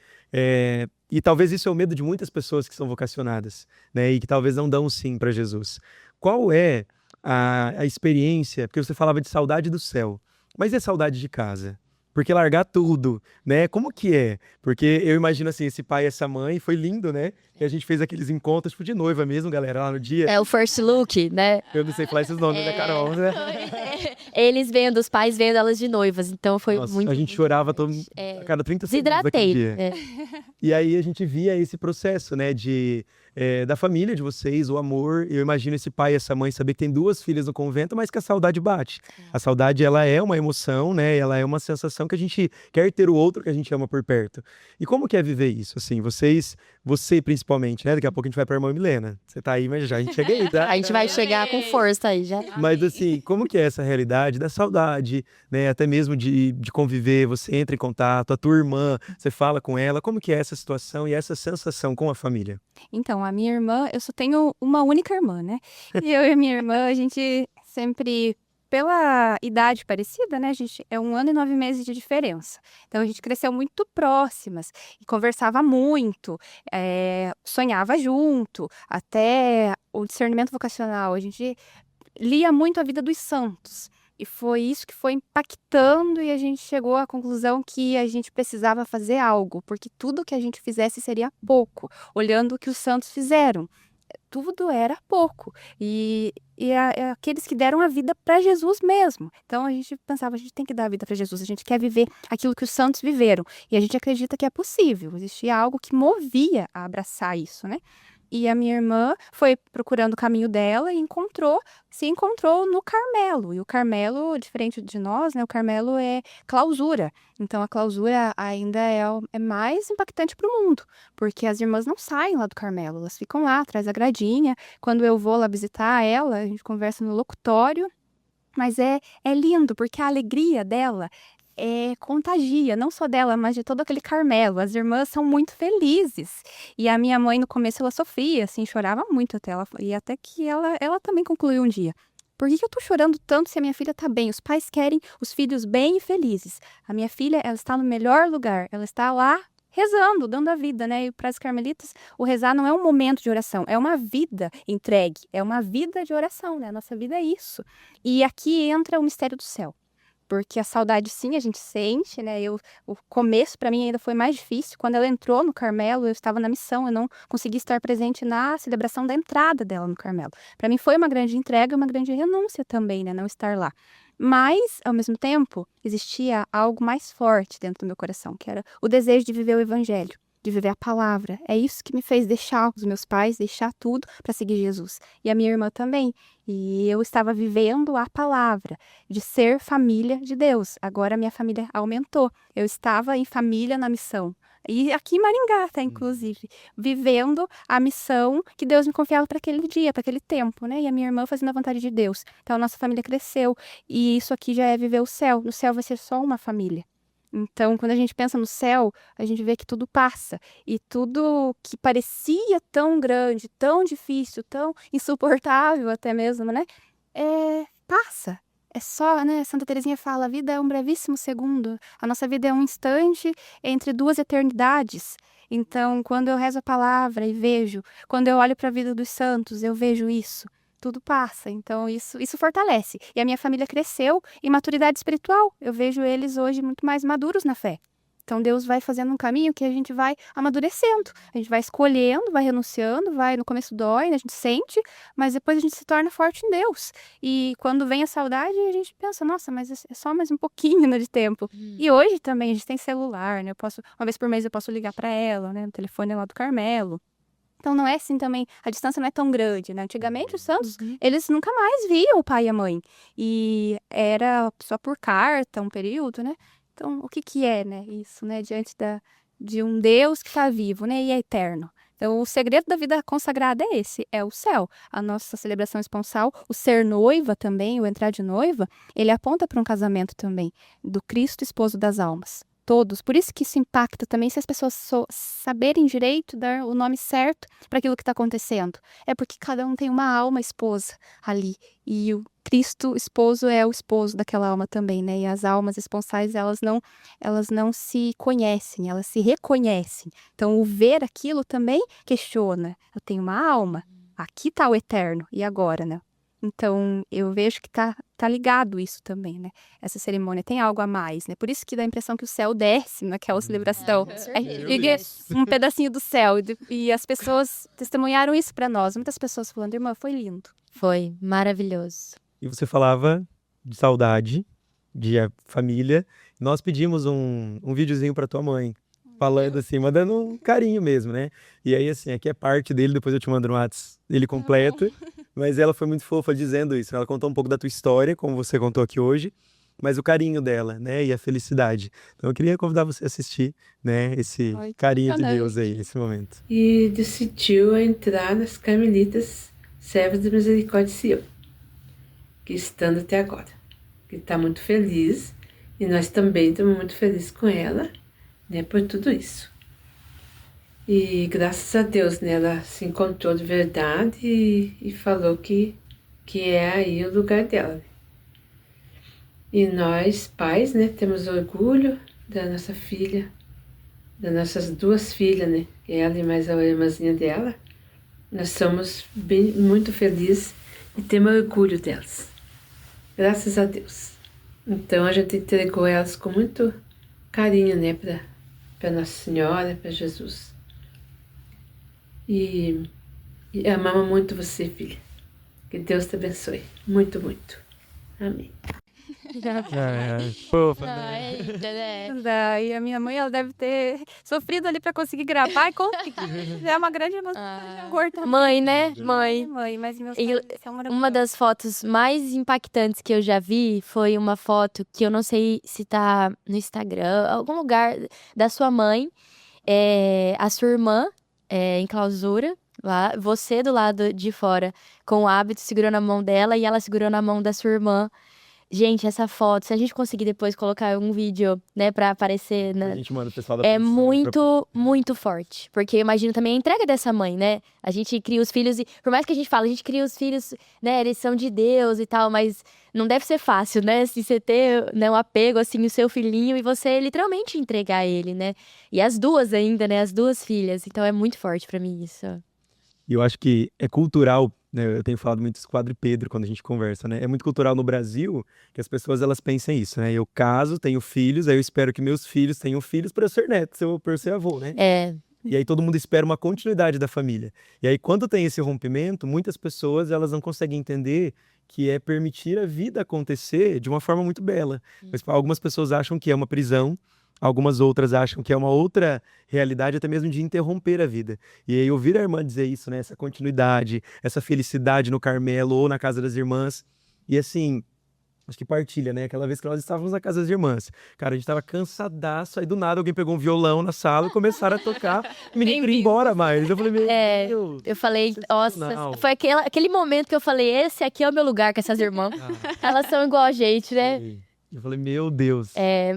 e talvez isso é o medo de muitas pessoas que são vocacionadas, né, e que talvez não dão sim para Jesus. Qual é a experiência, porque você falava de saudade do céu, mas é saudade de casa? Porque largar tudo, né? Como que é? Porque eu imagino assim, esse pai e essa mãe, foi lindo, né? Que a gente fez aqueles encontros, tipo, de noiva mesmo, galera, lá no dia. É o first look, né? Eu não sei falar esses nomes, né, Carol? Né? Eles vendo, os pais vendo elas de noivas, então foi Nossa, muito... a gente chorava a cada 30 segundos daquele dia. E aí a gente via esse processo, né, da família de vocês, o amor. Eu imagino esse pai e essa mãe saber que tem 2 filhas no convento, mas que a saudade bate. A saudade, ela é uma emoção, né? Ela é uma sensação que a gente quer ter o outro que a gente ama por perto. E como que é viver isso? Assim, você principalmente, né? Daqui a pouco a gente vai pra irmã Milena. Você tá aí, mas já a gente chega aí, tá? A gente vai chegar com força aí já. Mas assim, como que é essa realidade da saudade, né? Até mesmo de conviver, você entra em contato, a tua irmã, você fala com ela, como que é essa situação e essa sensação com a família? Então, a minha irmã, eu só tenho uma única irmã, né? E eu e a minha irmã, a gente sempre, pela idade parecida, né? A gente é 1 ano e 9 meses de diferença. Então, a gente cresceu muito próximas e conversava muito, sonhava junto, até o discernimento vocacional. A gente lia muito a vida dos santos. E foi isso que foi impactando e a gente chegou à conclusão que a gente precisava fazer algo, porque tudo que a gente fizesse seria pouco, olhando o que os santos fizeram. Tudo era pouco. E aqueles que deram a vida para Jesus mesmo. Então a gente pensava, a gente tem que dar a vida para Jesus, a gente quer viver aquilo que os santos viveram. E a gente acredita que é possível, existia algo que movia a abraçar isso, né? E a minha irmã foi procurando o caminho dela e se encontrou no Carmelo. E o Carmelo, diferente de nós, né? O Carmelo é clausura. Então, a clausura ainda é mais impactante para o mundo, porque as irmãs não saem lá do Carmelo, elas ficam lá atrás da gradinha. Quando eu vou lá visitar ela, a gente conversa no locutório, mas é lindo, porque a alegria dela contagia, não só dela, mas de todo aquele Carmelo. As irmãs são muito felizes. E a minha mãe, no começo, ela sofria, assim, chorava muito até ela, e até que ela também concluiu um dia. Por que eu tô chorando tanto se a minha filha tá bem? Os pais querem os filhos bem e felizes. A minha filha, ela está no melhor lugar. Ela está lá rezando, dando a vida, né? E para as carmelitas, o rezar não é um momento de oração, é uma vida entregue, é uma vida de oração, né? A nossa vida é isso. E aqui entra o mistério do céu. Porque a saudade, sim, a gente sente, né? O começo, para mim, ainda foi mais difícil. Quando ela entrou no Carmelo, eu estava na missão, eu não consegui estar presente na celebração da entrada dela no Carmelo. Para mim, foi uma grande entrega, uma grande renúncia também, né? Não estar lá. Mas, ao mesmo tempo, existia algo mais forte dentro do meu coração, que era o desejo de viver o Evangelho, de viver a palavra. É isso que me fez deixar os meus pais, deixar tudo para seguir Jesus. E a minha irmã também. E eu estava vivendo a palavra de ser família de Deus. Agora a minha família aumentou. Eu estava em família na missão. E aqui em Maringá, tá, inclusive, vivendo a missão que Deus me confiava para aquele dia, para aquele tempo, né? E a minha irmã fazendo a vontade de Deus. Então a nossa família cresceu. E isso aqui já é viver o céu. No céu vai ser só uma família. Então, quando a gente pensa no céu, a gente vê que tudo passa. E tudo que parecia tão grande, tão difícil, tão insuportável até mesmo, né? Passa. É só, né? Santa Teresinha fala, a vida é um brevíssimo segundo. A nossa vida é um instante entre duas eternidades. Então, quando eu rezo a palavra e vejo, quando eu olho para a vida dos santos, eu vejo isso. Tudo passa, então isso fortalece. E a minha família cresceu em maturidade espiritual. Eu vejo eles hoje muito mais maduros na fé. Então Deus vai fazendo um caminho que a gente vai amadurecendo. A gente vai escolhendo, vai renunciando, no começo dói, né? A gente sente, mas depois a gente se torna forte em Deus. E quando vem a saudade, a gente pensa, nossa, mas é só mais um pouquinho, né, de tempo. E hoje também a gente tem celular, né? Uma vez por mês eu posso ligar para ela, né? No telefone lá do Carmelo. Então, não é assim também, a distância não é tão grande, né? Antigamente, os santos, eles nunca mais viam o pai e a mãe. E era só por carta, um período, né? Então, o que é, né? Isso, né? Diante de um Deus que está vivo, né? E é eterno. Então, o segredo da vida consagrada é esse, é o céu. A nossa celebração esponsal, o ser noiva também, o entrar de noiva, ele aponta para um casamento também, do Cristo esposo das almas. Todos. Por isso que isso impacta também se as pessoas saberem direito, dar o nome certo para aquilo que está acontecendo. É porque cada um tem uma alma esposa ali. E o Cristo esposo é o esposo daquela alma também, né? E as almas esponsais, elas não se conhecem, elas se reconhecem. Então, o ver aquilo também questiona. Eu tenho uma alma, aqui está o eterno, e agora, né? Então, eu vejo que tá ligado isso também, né? Essa cerimônia tem algo a mais, né? Por isso que dá a impressão que o céu desce naquela celebração. Com certeza. Um pedacinho do céu. E as pessoas testemunharam isso para nós. Muitas pessoas falando, irmã, foi lindo. Foi maravilhoso. E você falava de saudade, de família. Nós pedimos um videozinho pra tua mãe, falando assim, mandando um carinho mesmo, né? E aí, assim, aqui é parte dele, depois eu te mando no WhatsApp, ele completo. Mas ela foi muito fofa dizendo isso. Ela contou um pouco da tua história, como você contou aqui hoje, mas o carinho dela, né? E a felicidade. Então eu queria convidar você a assistir, né? Esse carinho de Deus aí, nesse momento. E decidiu entrar nas Carmelitas Servas da Misericórdia Sião, que estando até agora. Que está muito feliz, e nós também estamos muito felizes com ela, né? Por tudo isso. E graças a Deus, né, ela se encontrou de verdade e falou que é aí o lugar dela. Né? E nós, pais, né, temos orgulho da nossa filha, das nossas duas filhas, né, ela e mais a irmãzinha dela. Nós somos muito felizes e temos orgulho delas. Graças a Deus. Então a gente entregou elas com muito carinho, né, para Nossa Senhora, para Jesus. E amamos muito você, filha. Que Deus te abençoe. Muito, muito. Amém. Fofa, Ah, né? eita, né? Daí a minha mãe, ela deve ter sofrido ali pra conseguir gravar e conseguir. É uma grande emoção. Ah. Gorda. Mãe, né? Mãe. Mãe, mas meus E pais são uma maravilhosos. das fotos mais impactantes que eu já vi foi uma foto que eu não sei se tá no Instagram, algum lugar da sua mãe, a sua irmã em clausura, lá, você do lado de fora com o hábito segurando a mão dela e ela segurando a mão da sua irmã. Gente, essa foto, se a gente conseguir depois colocar um vídeo, né, pra aparecer A gente manda o pessoal da é produção muito, muito forte. Porque eu imagino também a entrega dessa mãe, né? A gente cria os filhos e, por mais que a gente fale, a gente cria os filhos, né? Eles são de Deus e tal, mas não deve ser fácil, né? Se você ter, né, um apego, assim, o seu filhinho e você literalmente entregar ele, né? E as duas ainda, né? As duas filhas. Então é muito forte pra mim isso. E eu acho que é cultural, né? Eu tenho falado muito isso com o Padre Pedro quando a gente conversa, né? É muito cultural no Brasil que as pessoas elas pensem isso, né? Eu caso, tenho filhos, aí eu espero que meus filhos tenham filhos para eu ser neto, para eu ser avô, né? É, E aí todo mundo espera uma continuidade da família. E aí quando tem esse rompimento, muitas pessoas elas não conseguem entender que é permitir a vida acontecer de uma forma muito bela. Mas algumas pessoas acham que é uma prisão, algumas outras acham que é uma outra realidade, até mesmo de interromper a vida. E aí ouvir a irmã dizer isso, né? Essa continuidade, essa felicidade no Carmelo ou na casa das irmãs. E assim, acho que partilha, né? Aquela vez que nós estávamos na casa das irmãs. Cara, a gente tava cansadaço, aí do nada alguém pegou um violão na sala e começaram a tocar. O menino queria ir embora mais. Eu falei, meu Deus. eu falei, nossa, Sensacional. foi aquele momento que eu falei, esse aqui é o meu lugar com essas irmãs. Elas são igual a gente, né? Eu falei, meu Deus.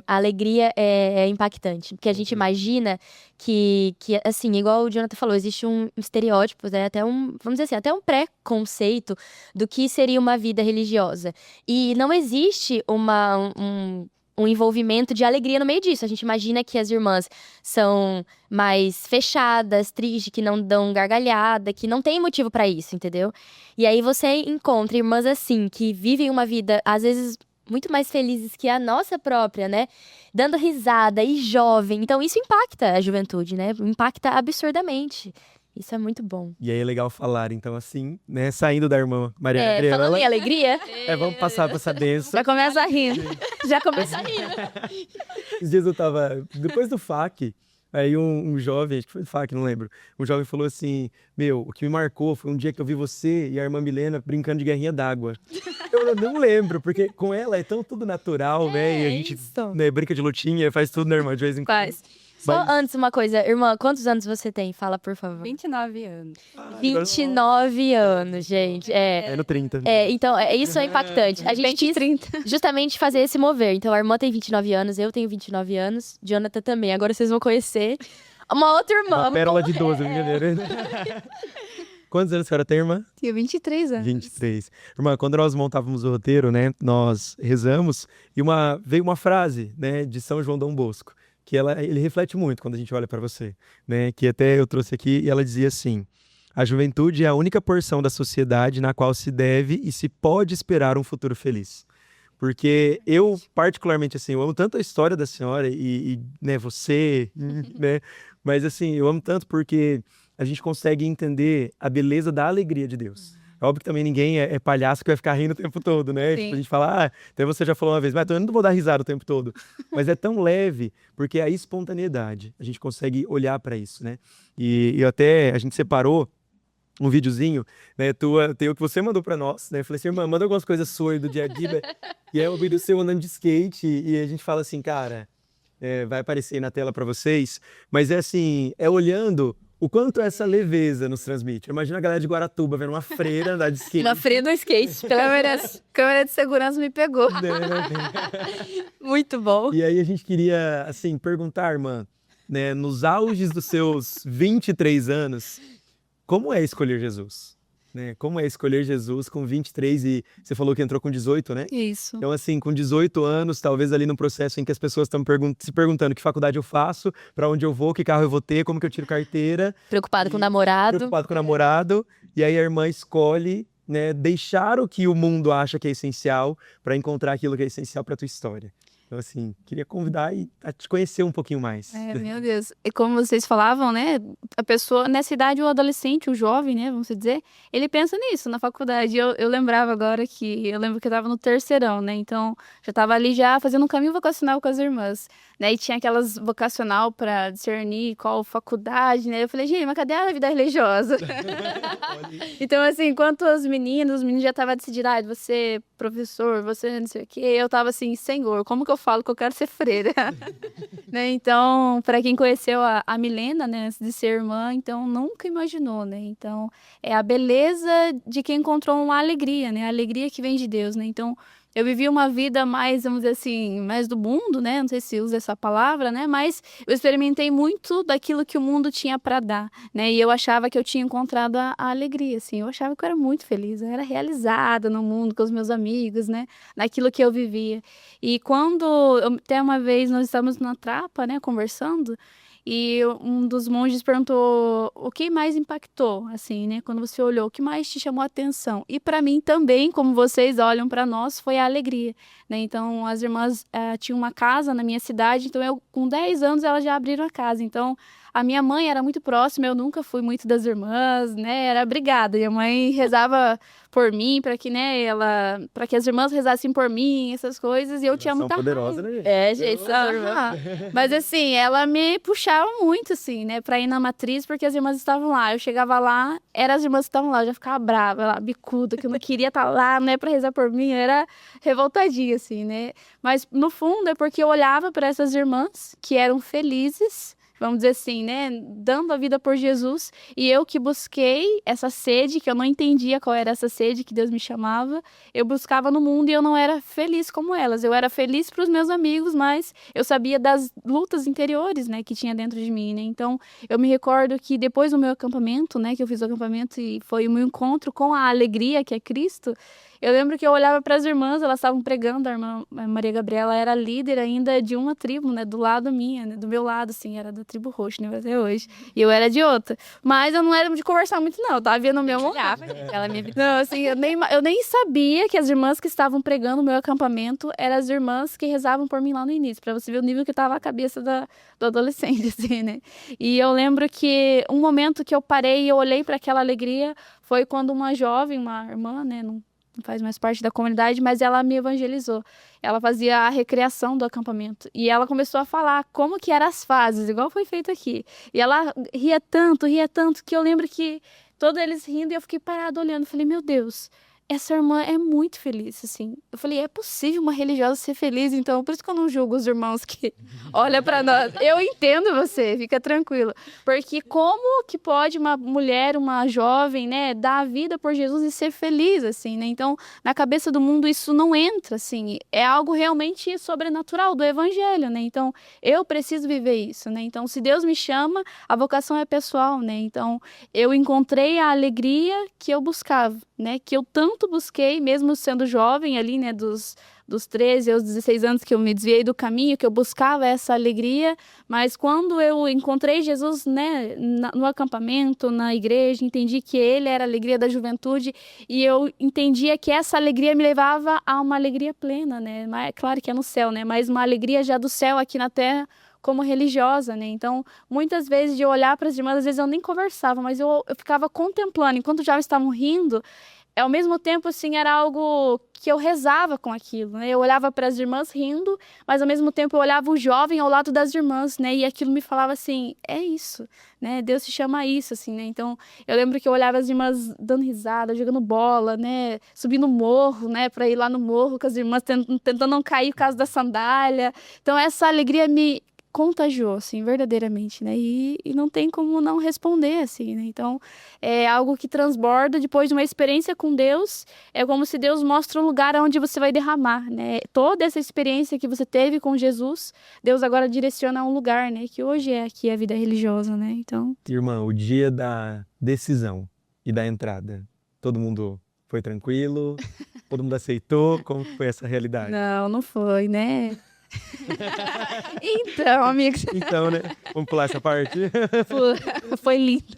A alegria é impactante, porque a gente imagina que, assim, igual o Jonathan falou, existe um estereótipo, né, até vamos dizer assim, até um preconceito do que seria uma vida religiosa. E não existe um envolvimento de alegria no meio disso. A gente imagina que as irmãs são mais fechadas, tristes, que não dão gargalhada, que não tem motivo pra isso, entendeu? E aí você encontra irmãs assim, que vivem uma vida, às vezes, muito mais felizes que a nossa própria, né? Dando risada e jovem. Então, isso impacta a juventude, né? Impacta absurdamente. Isso é muito bom. E aí é legal falar, então, assim, né? Saindo da irmã Maria Falando Gabriela. em alegria, Vamos passar pra essa benção. Já começa rindo. Já começa rindo. Esses dias eu tava. Depois do FAQ, aí um jovem, acho que foi do FAQ, não lembro. Um jovem falou assim: Meu, o que me marcou foi um dia que eu vi você e a irmã Milena brincando de guerrinha d'água. Eu não lembro, porque com ela é tão tudo natural, né? E a gente isso. né, brinca de lutinha, faz tudo, né, irmã? De vez em quando. Faz. Só Mas- antes uma coisa. Irmã, quantos anos você tem? Fala, por favor. 29 anos. 29 anos, gente. É no 30. Então, isso é impactante. A gente quis 30. justamente fazer esse mover. Então, a irmã tem 29 anos, eu tenho 29 anos, Jonathan também. Agora vocês vão conhecer uma outra irmã. Uma pérola de 12, brincadeira. Quantos anos a senhora tem, irmã? Tinha 23 anos. 23. Irmã, quando nós montávamos o roteiro, né, nós rezamos e veio uma frase, né, de São João Dom Bosco, que ele reflete muito quando a gente olha para você, né, que até eu trouxe aqui e ela dizia assim: a juventude é a única porção da sociedade na qual se deve e se pode esperar um futuro feliz. Porque eu, particularmente, assim, eu amo tanto a história da senhora né, você, né, mas assim, eu amo tanto porque a gente consegue entender a beleza da alegria de Deus. É óbvio que também ninguém é palhaço que vai ficar rindo o tempo todo, né? Sim. Tipo, a gente fala, até você já falou uma vez, mas eu não vou dar risada o tempo todo. Mas é tão leve, porque é a espontaneidade. A gente consegue olhar para isso, né? E até a gente separou um videozinho, né, tem o que você mandou pra nós, né, eu falei assim, irmã, manda algumas coisas suas do dia a dia, e aí o vídeo seu andando de skate, e a gente fala assim, cara, vai aparecer aí na tela pra vocês, mas é assim, olhando o quanto essa leveza nos transmite. Imagina a galera de Guaratuba vendo uma freira andar de skate. Uma freia no skate. Câmera de segurança me pegou. Muito bom. E aí a gente queria, assim, perguntar, irmã, né, nos auges dos seus 23 anos, como é escolher Jesus? Né? Como é escolher Jesus com 23 e você falou que entrou com 18, né? Isso. Então, assim, com 18 anos, talvez ali no processo em que as pessoas estão se perguntando que faculdade eu faço, para onde eu vou, que carro eu vou ter, como que eu tiro carteira, Preocupado com o namorado. preocupado com o namorado, e aí a irmã escolhe, né, deixar o que o mundo acha que é essencial para encontrar aquilo que é essencial para tua história. Então, assim, queria convidar a te conhecer um pouquinho mais. Meu Deus. E como vocês falavam, né? A pessoa, nessa idade, o adolescente, o jovem, né? Vamos dizer, ele pensa nisso na faculdade. Eu lembrava agora eu lembro que eu tava no terceirão, né? Então, já tava ali já fazendo um caminho vocacional com as irmãs, né? E tinha aquelas vocacional para discernir qual faculdade, né? Eu falei, gente, mas cadê a vida religiosa? Então, assim, enquanto os meninos já estavam decidindo, você professor, você não sei o quê, eu tava assim, Senhor, como que eu falo que eu quero ser freira? Né? Então, para quem conheceu a Milena, né, antes de ser irmã, então nunca imaginou, né? Então, é a beleza de quem encontrou uma alegria, né? A alegria que vem de Deus, né? Então, eu vivi uma vida mais, vamos dizer assim, mais do mundo, né? Não sei se usa essa palavra, né? Mas eu experimentei muito daquilo que o mundo tinha para dar, né? E eu achava que eu tinha encontrado a alegria, assim. Eu achava que eu era muito feliz, eu era realizada no mundo, com os meus amigos, né? Naquilo que eu vivia. E até uma vez nós estávamos na trapa, né? Conversando. E um dos monges perguntou o que mais impactou, assim, né? Quando você olhou, o que mais te chamou a atenção? E para mim também, como vocês olham para nós, foi a alegria, né? Então, as irmãs tinham uma casa na minha cidade, então eu, com 10 anos, elas já abriram a casa. Então, a minha mãe era muito próxima, eu nunca fui muito das irmãs, né? Era brigada. Minha mãe rezava por mim, para que, né, para que as irmãs rezassem por mim, essas coisas, e eu tinha muita poderosa, né, gente? gente, mas assim, ela me puxava muito, assim, né, pra ir na matriz, porque as irmãs estavam lá. Eu chegava lá, eram as irmãs que estavam lá, eu já ficava brava, lá, bicuda, que eu não queria estar lá, né, pra rezar por mim, eu era revoltadinha, assim, né. Mas, no fundo, é porque eu olhava para essas irmãs que eram felizes, vamos dizer assim, né, dando a vida por Jesus, e eu que busquei essa sede, que eu não entendia qual era essa sede que Deus me chamava, eu buscava no mundo e eu não era feliz como elas. Eu era feliz para os meus amigos, mas eu sabia das lutas interiores, né, que tinha dentro de mim, né. Então, eu me recordo que depois do meu acampamento, né, que eu fiz o acampamento e foi o meu encontro com a alegria que é Cristo, eu lembro que eu olhava para as irmãs, elas estavam pregando, a irmã Maria Gabriela era líder ainda de uma tribo, né, do lado minha, né, do meu lado, assim, era da tribo roxa, né, até hoje, e eu era de outra. Mas eu não era de conversar muito, não, eu tava vendo o meu olhava, ela me... Não, assim, eu nem sabia que as irmãs que estavam pregando o meu acampamento eram as irmãs que rezavam por mim lá no início, para você ver o nível que tava a cabeça do adolescente, assim, né. E eu lembro que um momento que eu parei e eu olhei para aquela alegria foi quando uma jovem, uma irmã, né, não faz mais parte da comunidade, mas ela me evangelizou. Ela fazia a recreação do acampamento. E ela começou a falar como que eram as fases, igual foi feito aqui. E ela ria tanto, que eu lembro que todos eles rindo e eu fiquei parada olhando. Falei, meu Deus, essa irmã é muito feliz, assim. Eu falei, é possível uma religiosa ser feliz? Então, por isso que eu não julgo os irmãos que olham para nós. Eu entendo você, fica tranquilo. Porque como que pode uma mulher, uma jovem, né, dar a vida por Jesus e ser feliz, assim, né? Então, na cabeça do mundo isso não entra, assim. É algo realmente sobrenatural do evangelho, né? Então, eu preciso viver isso, né? Então, se Deus me chama, a vocação é pessoal, né? Então, eu encontrei a alegria que eu buscava, né? Que eu tanto busquei, mesmo sendo jovem ali, né, dos 13 aos 16 anos que eu me desviei do caminho, que eu buscava essa alegria, mas quando eu encontrei Jesus, né, no acampamento, na igreja, entendi que ele era a alegria da juventude e eu entendia que essa alegria me levava a uma alegria plena, né, mas, claro que é no céu, né, mas uma alegria já do céu aqui na terra, como religiosa, né? Então, muitas vezes de eu olhar para as irmãs, às vezes eu nem conversava, mas eu ficava contemplando, enquanto já estavam rindo, ao mesmo tempo, assim, era algo que eu rezava com aquilo, né? Eu olhava para as irmãs rindo, mas ao mesmo tempo eu olhava o jovem ao lado das irmãs, né? E aquilo me falava assim, é isso, né? Deus te chama a isso, assim, né? Então, eu lembro que eu olhava as irmãs dando risada, jogando bola, né? Subindo morro, né? Para ir lá no morro com as irmãs, tentando não cair por causa da sandália. Então, essa alegria me contagiou, assim, verdadeiramente, né, e não tem como não responder, assim, né, então, é algo que transborda depois de uma experiência com Deus, é como se Deus mostra um lugar onde você vai derramar, né, toda essa experiência que você teve com Jesus, Deus agora direciona a um lugar, né, que hoje é aqui a vida religiosa, né, então... Irmã, o dia da decisão e da entrada, todo mundo foi tranquilo? Todo mundo aceitou? Como foi essa realidade? Não foi, né... Então, amigos. Então, né? Vamos pular essa parte? Foi lindo.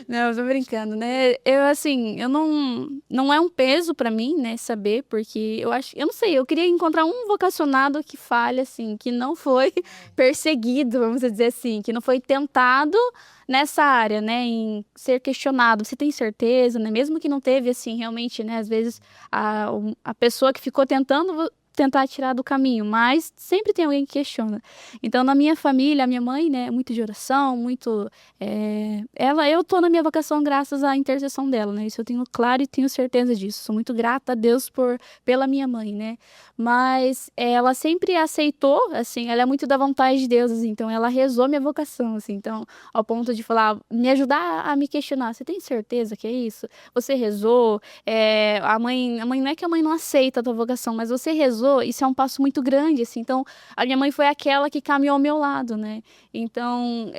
Não, eu tô brincando, né? Eu, assim, eu não não é um peso para mim, né, saber, porque eu não sei, eu queria encontrar um vocacionado que fale, assim, que não foi perseguido, vamos dizer assim, que não foi tentado nessa área, né, em ser questionado. Você tem certeza, né, mesmo que não teve, assim, realmente, né, às vezes a pessoa que ficou tentando tentar tirar do caminho, mas sempre tem alguém que questiona. Então, na minha família, a minha mãe, né, muito de oração, muito... eu tô na minha vocação graças à intercessão dela, né, isso eu tenho claro e tenho certeza disso. Sou muito grata a Deus pela minha mãe, né, mas ela sempre aceitou, assim, ela é muito da vontade de Deus, assim, então ela rezou minha vocação, assim, então, ao ponto de falar, me ajudar a me questionar, você tem certeza que é isso? Você rezou? A mãe não é que a mãe não aceita a tua vocação, mas você rezou, isso é um passo muito grande, assim. Então, a minha mãe foi aquela que caminhou ao meu lado, né? Então,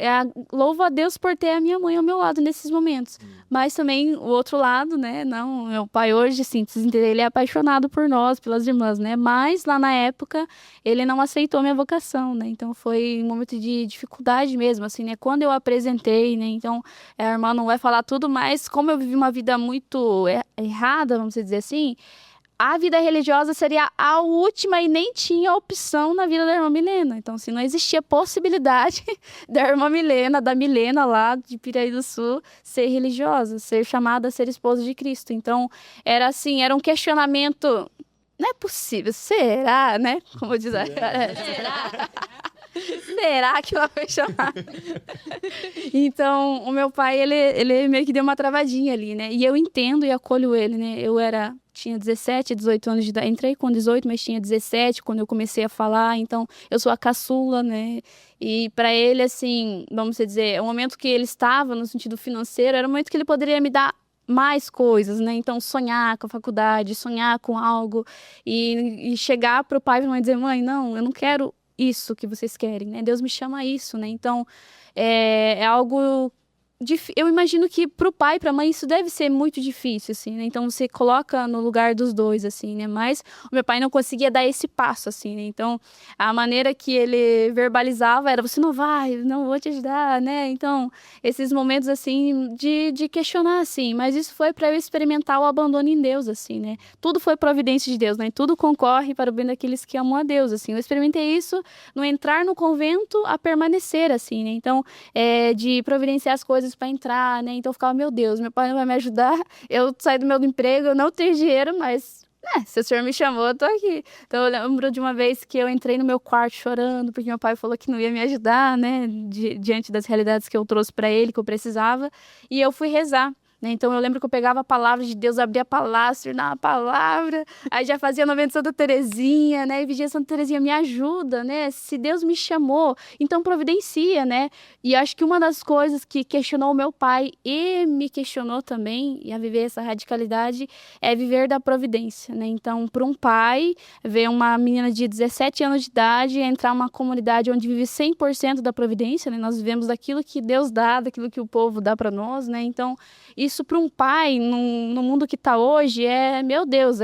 louvo a Deus por ter a minha mãe ao meu lado nesses momentos. Mas também o outro lado, né? Não, meu pai hoje, assim, ele é apaixonado por nós, pelas irmãs, né? Mas lá na época, ele não aceitou minha vocação, né? Então, foi um momento de dificuldade mesmo, assim, né? Quando eu apresentei, né? Então, a irmã não vai falar tudo, mas como eu vivi uma vida muito errada, vamos dizer assim, a vida religiosa seria a última e nem tinha opção na vida da irmã Milena. Então, assim, não existia possibilidade da irmã Milena, da Milena lá de Piraí do Sul, ser religiosa, ser chamada a ser esposa de Cristo. Então, era assim, era um questionamento... Não é possível, será, né? Como diz a cara. Será? Será que ela foi chamada? Então, o meu pai, ele meio que deu uma travadinha ali, né? E eu entendo e acolho ele, né? Tinha 17, 18 anos de idade. Entrei com 18, mas tinha 17 quando eu comecei a falar. Então, eu sou a caçula, né? E para ele, assim, vamos dizer, o momento que ele estava no sentido financeiro, era o momento que ele poderia me dar mais coisas, né? Então, sonhar com a faculdade, sonhar com algo e chegar pro pai e pra mãe e dizer, mãe, não, eu não quero isso que vocês querem, né? Deus me chama a isso, né? Então, é algo... Eu imagino que pro pai e pra mãe isso deve ser muito difícil, assim, né? Então, você coloca no lugar dos dois, assim, né? Mas o meu pai não conseguia dar esse passo, assim, né? Então, a maneira que ele verbalizava era, você não vai, não vou te ajudar, né? Então, esses momentos, assim, de questionar, assim. Mas isso foi para eu experimentar o abandono em Deus, assim, né? Tudo foi providência de Deus, né? Tudo concorre para o bem daqueles que amam a Deus, assim. Eu experimentei isso no entrar no convento a permanecer, assim, né? Então, de providenciar as coisas para entrar, né? Então eu ficava, meu Deus, meu pai não vai me ajudar, eu saí do meu emprego, eu não tenho dinheiro, mas, se o senhor me chamou, eu tô aqui. Então eu lembro de uma vez que eu entrei no meu quarto chorando, porque meu pai falou que não ia me ajudar, né? Diante das realidades que eu trouxe para ele, que eu precisava, e eu fui rezar. Né? Então eu lembro que eu pegava a palavra de Deus, abria a palavra, tornava a palavra, aí já fazia 90 de Santa Terezinha, né? E vigia Santa Terezinha, me ajuda, né? Se Deus me chamou, então providencia, né? E acho que uma das coisas que questionou o meu pai e me questionou também, e a viver essa radicalidade, é viver da providência, né? Então, para um pai, ver uma menina de 17 anos de idade entrar numa comunidade onde vive 100% da providência, né? Nós vivemos daquilo que Deus dá, daquilo que o povo dá para nós, né? Então, isso para um pai, no mundo que tá hoje, meu Deus,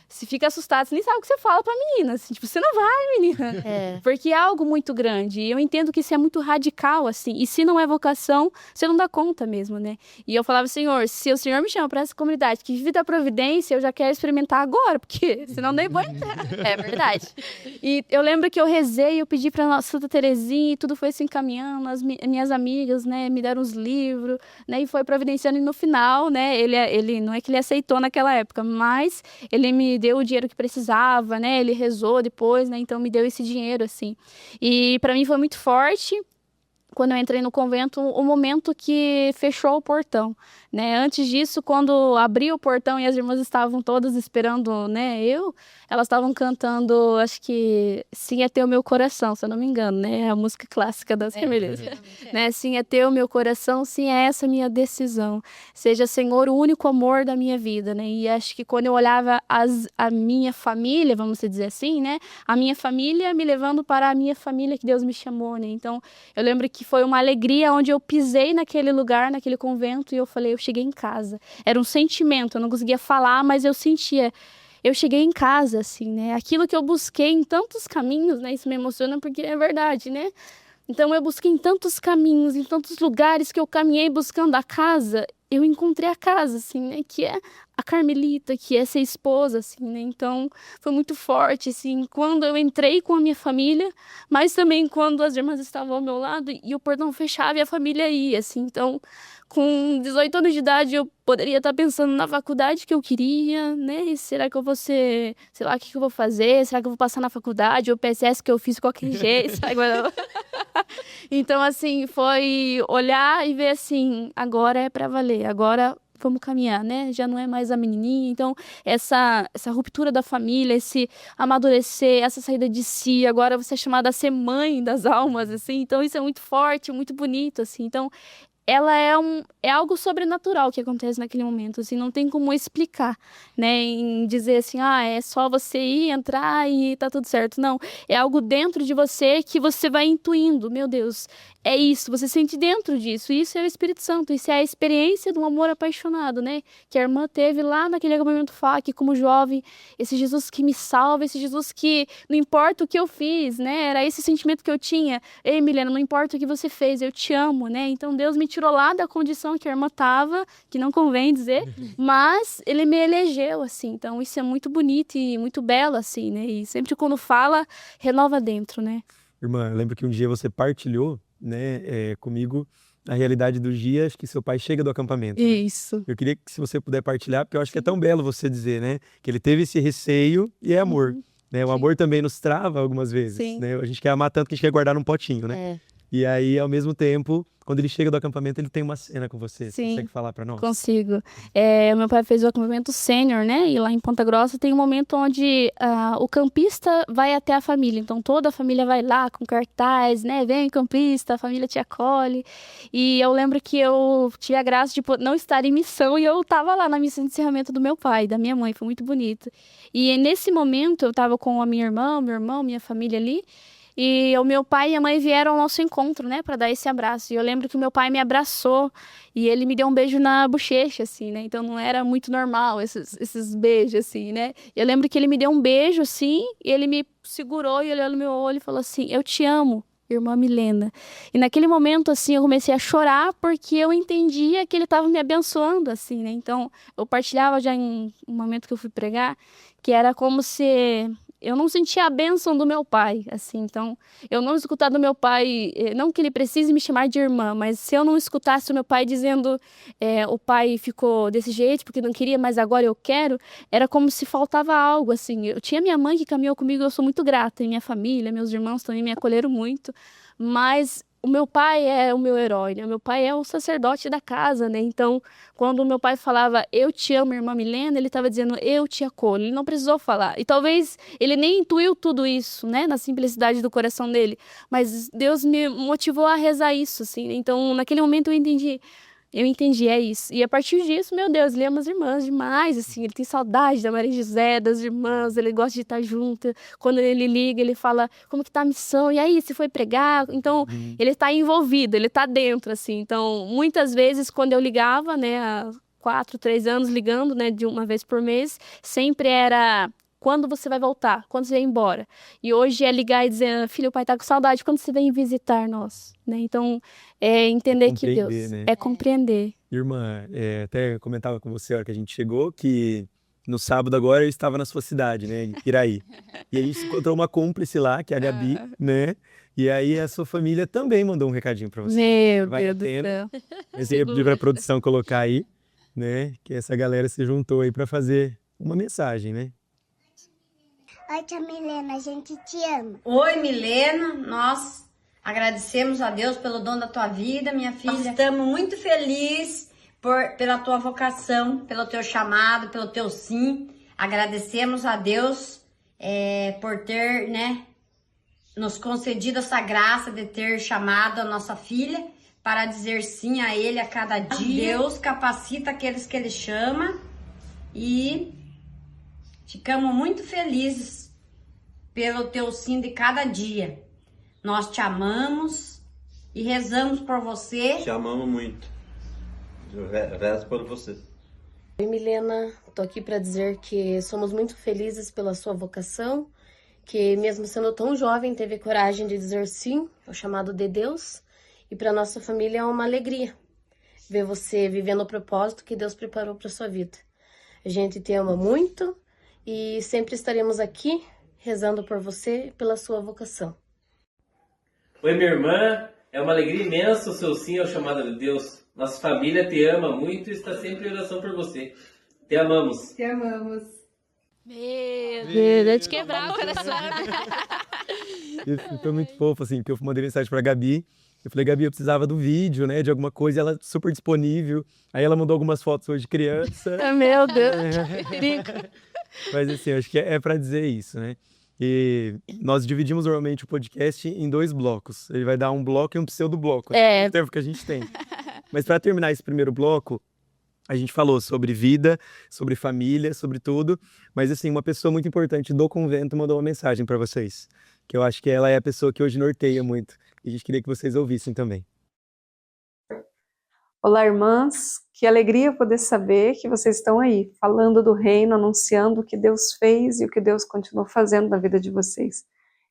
se fica assustado, você nem sabe o que você fala pra menina, assim, tipo, você não vai, menina. Porque é algo muito grande, e eu entendo que isso é muito radical, assim, e se não é vocação, você não dá conta mesmo, né? E eu falava, Senhor, se o Senhor me chama pra essa comunidade que vive da providência, eu já quero experimentar agora, porque senão nem vou entrar. É verdade. E eu lembro que eu rezei, eu pedi pra Santa Terezinha, e tudo foi se encaminhando, as minhas amigas, né, me deram os livros, né, e foi providenciando, e no final, né, ele não é que ele aceitou naquela época, mas ele me deu o dinheiro que precisava, né, ele rezou depois, né, então me deu esse dinheiro, assim. E para mim foi muito forte, quando eu entrei no convento, o momento que fechou o portão, né? Antes disso, quando abriu o portão e as irmãs estavam todas esperando, né, elas estavam cantando, acho que Sim é Teu Meu Coração, se eu não me engano, né? A música clássica das Carmelitas. Né? Sim é Teu Meu Coração, sim é essa minha decisão. Seja, Senhor, o único amor da minha vida, né? E acho que quando eu olhava a minha família, vamos dizer assim, né? A minha família me levando para a minha família que Deus me chamou, né? Então, eu lembro que foi uma alegria onde eu pisei naquele lugar, naquele convento, e eu falei, eu cheguei em casa. Era um sentimento, eu não conseguia falar, mas eu sentia. Eu cheguei em casa, assim, né? Aquilo que eu busquei em tantos caminhos, né? Isso me emociona porque é verdade, né? Então, eu busquei em tantos caminhos, em tantos lugares que eu caminhei buscando a casa. eu encontrei a casa, assim, né? Que é a Carmelita, que é ser esposa, assim, né? Então, foi muito forte, assim, quando eu entrei com a minha família, mas também quando as irmãs estavam ao meu lado e o portão fechava e a família ia, assim. Então, com 18 anos de idade, eu poderia estar pensando na faculdade que eu queria, né? E será que eu vou ser, sei lá, o que eu vou fazer? Será que eu vou passar na faculdade? Ou PSS que eu fiz de qualquer jeito, sabe? Então, assim, foi olhar e ver assim, agora é pra valer, agora vamos caminhar, né? Já não é mais a menininha. Então, essa ruptura da família, esse amadurecer, essa saída de si, agora você é chamada a ser mãe das almas, assim. Então, isso é muito forte, muito bonito, assim. Então, ela é algo sobrenatural que acontece naquele momento, assim, não tem como explicar, né, em dizer assim, é só você ir, entrar e tá tudo certo. Não, é algo dentro de você que você vai intuindo, meu Deus, é isso, você sente dentro disso, isso é o Espírito Santo, isso é a experiência de um amor apaixonado, né, que a irmã teve lá naquele acampamento FAC, como jovem, esse Jesus que me salva, esse Jesus que não importa o que eu fiz, né, era esse sentimento que eu tinha. Ei, Milena, não importa o que você fez, eu te amo, né, então Deus me tirou lá da condição que a irmã tava, que não convém dizer, mas ele me elegeu, assim, então isso é muito bonito e muito belo, assim, né, e sempre quando fala, renova dentro, né. Irmã, eu lembro que um dia você partilhou, né, comigo a realidade do dia, acho que seu pai chega do acampamento, né? Isso. Eu queria que se você puder partilhar, porque eu acho que é tão belo você dizer, né, que ele teve esse receio e é amor, né? O amor também nos trava algumas vezes, Sim. né? A gente quer amar tanto que a gente quer guardar num potinho, né? E aí, ao mesmo tempo, quando ele chega do acampamento, ele tem uma cena com você. Você Sim. consegue falar pra nós? Consigo. Meu pai fez o acampamento sênior, né? E lá em Ponta Grossa tem um momento onde o campista vai até a família. Então toda a família vai lá com cartaz, né? Vem campista, a família te acolhe. E eu lembro que eu tive a graça de não estar em missão e eu tava lá na missão de encerramento do meu pai, da minha mãe. Foi muito bonito. E nesse momento eu tava com a minha irmã, meu irmão, minha família ali. E o meu pai e a mãe vieram ao nosso encontro, né, para dar esse abraço. E eu lembro que o meu pai me abraçou e ele me deu um beijo na bochecha, assim, né? Então não era muito normal esses beijos, assim, né? E eu lembro que ele me deu um beijo, assim, e ele me segurou e olhou no meu olho e falou assim: eu te amo, irmã Milena. E naquele momento, assim, eu comecei a chorar porque eu entendia que ele estava me abençoando, assim, né? Então eu partilhava já em um momento que eu fui pregar, que era como se eu não sentia a bênção do meu pai, assim, então, eu não escutar do meu pai, não que ele precise me chamar de irmã, mas se eu não escutasse o meu pai dizendo, o pai ficou desse jeito porque não queria, mas agora eu quero, era como se faltava algo, assim. Eu tinha minha mãe que caminhou comigo, eu sou muito grata, e minha família, meus irmãos também me acolheram muito, mas o meu pai é o meu herói, né? O meu pai é o sacerdote da casa, né? Então, quando o meu pai falava, eu te amo, irmã Milena, ele estava dizendo, eu te acolho. Ele não precisou falar. E talvez ele nem intuiu tudo isso, né? Na simplicidade do coração dele. Mas Deus me motivou a rezar isso, assim. Então, naquele momento eu entendi, é isso. E a partir disso, meu Deus, ele ama as irmãs demais, assim. Ele tem saudade da Maria José, das irmãs, ele gosta de estar junto. Quando ele liga, ele fala, como que tá a missão? E aí, você foi pregar? Então, ele tá envolvido, ele tá dentro, assim. Então, muitas vezes, quando eu ligava, né, há 4, 3 anos ligando, né, de uma vez por mês, sempre era: quando você vai voltar? Quando você vai embora? E hoje é ligar e dizer, filho, o pai tá com saudade, quando você vem visitar nós? Né? Então, é entender que Deus... né? É compreender. Irmã, até comentava com você a hora que a gente chegou, que no sábado agora eu estava na sua cidade, né, em Piraí. E aí a gente encontrou uma cúmplice lá, que é a Gabi, né? E aí a sua família também mandou um recadinho pra você. Meu Vai Deus do entendo. céu. Mas eu ia pedir pra produção colocar aí, né? Que essa galera se juntou aí pra fazer uma mensagem, né? Oi, tia Milena, a gente te ama. Oi, Milena, nós agradecemos a Deus pelo dom da tua vida, minha filha. Nós estamos muito felizes pela tua vocação, pelo teu chamado, pelo teu sim. Agradecemos a Deus por ter, né, nos concedido essa graça de ter chamado a nossa filha para dizer sim a Ele a cada dia. Deus capacita aqueles que Ele chama e ficamos muito felizes pelo teu sim de cada dia. Nós te amamos e rezamos por você. Te amamos muito. Eu rezo por você. Oi, Milena. Tô aqui para dizer que somos muito felizes pela sua vocação, que mesmo sendo tão jovem, teve coragem de dizer sim ao chamado de Deus, e para nossa família é uma alegria. ver você vivendo o propósito que Deus preparou para sua vida. A gente te ama muito e sempre estaremos aqui rezando por você e pela sua vocação. Oi, minha irmã. É uma alegria imensa o seu sim ao chamado de Deus. Nossa família te ama muito e está sempre em oração por você. Te amamos. Te amamos. Meu Deus, é de quebrar o coração. Isso foi muito fofo, assim, porque eu mandei mensagem pra Gabi. Eu falei, Gabi, eu precisava do vídeo, né, de alguma coisa, e ela super disponível. Aí ela mandou algumas fotos hoje de criança. Meu Deus, que perigo. Mas assim, eu acho que é pra dizer isso, né? E nós dividimos normalmente o podcast em 2 blocos. Ele vai dar um bloco e um pseudo-bloco. É. O tempo que a gente tem. Mas pra terminar esse primeiro bloco, a gente falou sobre vida, sobre família, sobre tudo. Mas assim, uma pessoa muito importante do convento mandou uma mensagem pra vocês. Que eu acho que ela é a pessoa que hoje norteia muito. E a gente queria que vocês ouvissem também. Olá, irmãs. Que alegria poder saber que vocês estão aí, falando do reino, anunciando o que Deus fez e o que Deus continua fazendo na vida de vocês.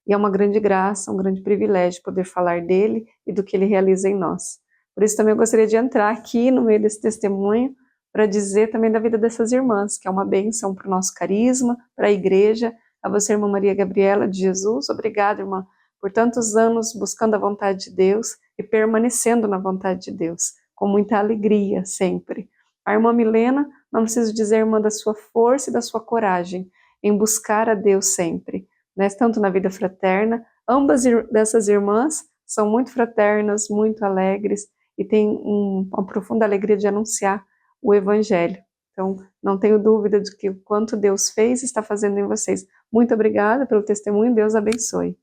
E é uma grande graça, um grande privilégio poder falar dele e do que ele realiza em nós. Por isso também eu gostaria de entrar aqui no meio desse testemunho para dizer também da vida dessas irmãs, que é uma bênção para o nosso carisma, para a igreja. A você, irmã Maria Gabriela de Jesus, obrigada, irmã, por tantos anos buscando a vontade de Deus e permanecendo na vontade de Deus, com muita alegria sempre. A irmã Milena, não preciso dizer, irmã, da sua força e da sua coragem em buscar a Deus sempre, né? Tanto na vida fraterna, ambas dessas irmãs são muito fraternas, muito alegres e têm uma profunda alegria de anunciar o Evangelho. Então, não tenho dúvida de que o quanto Deus fez e está fazendo em vocês. Muito obrigada pelo testemunho, Deus abençoe.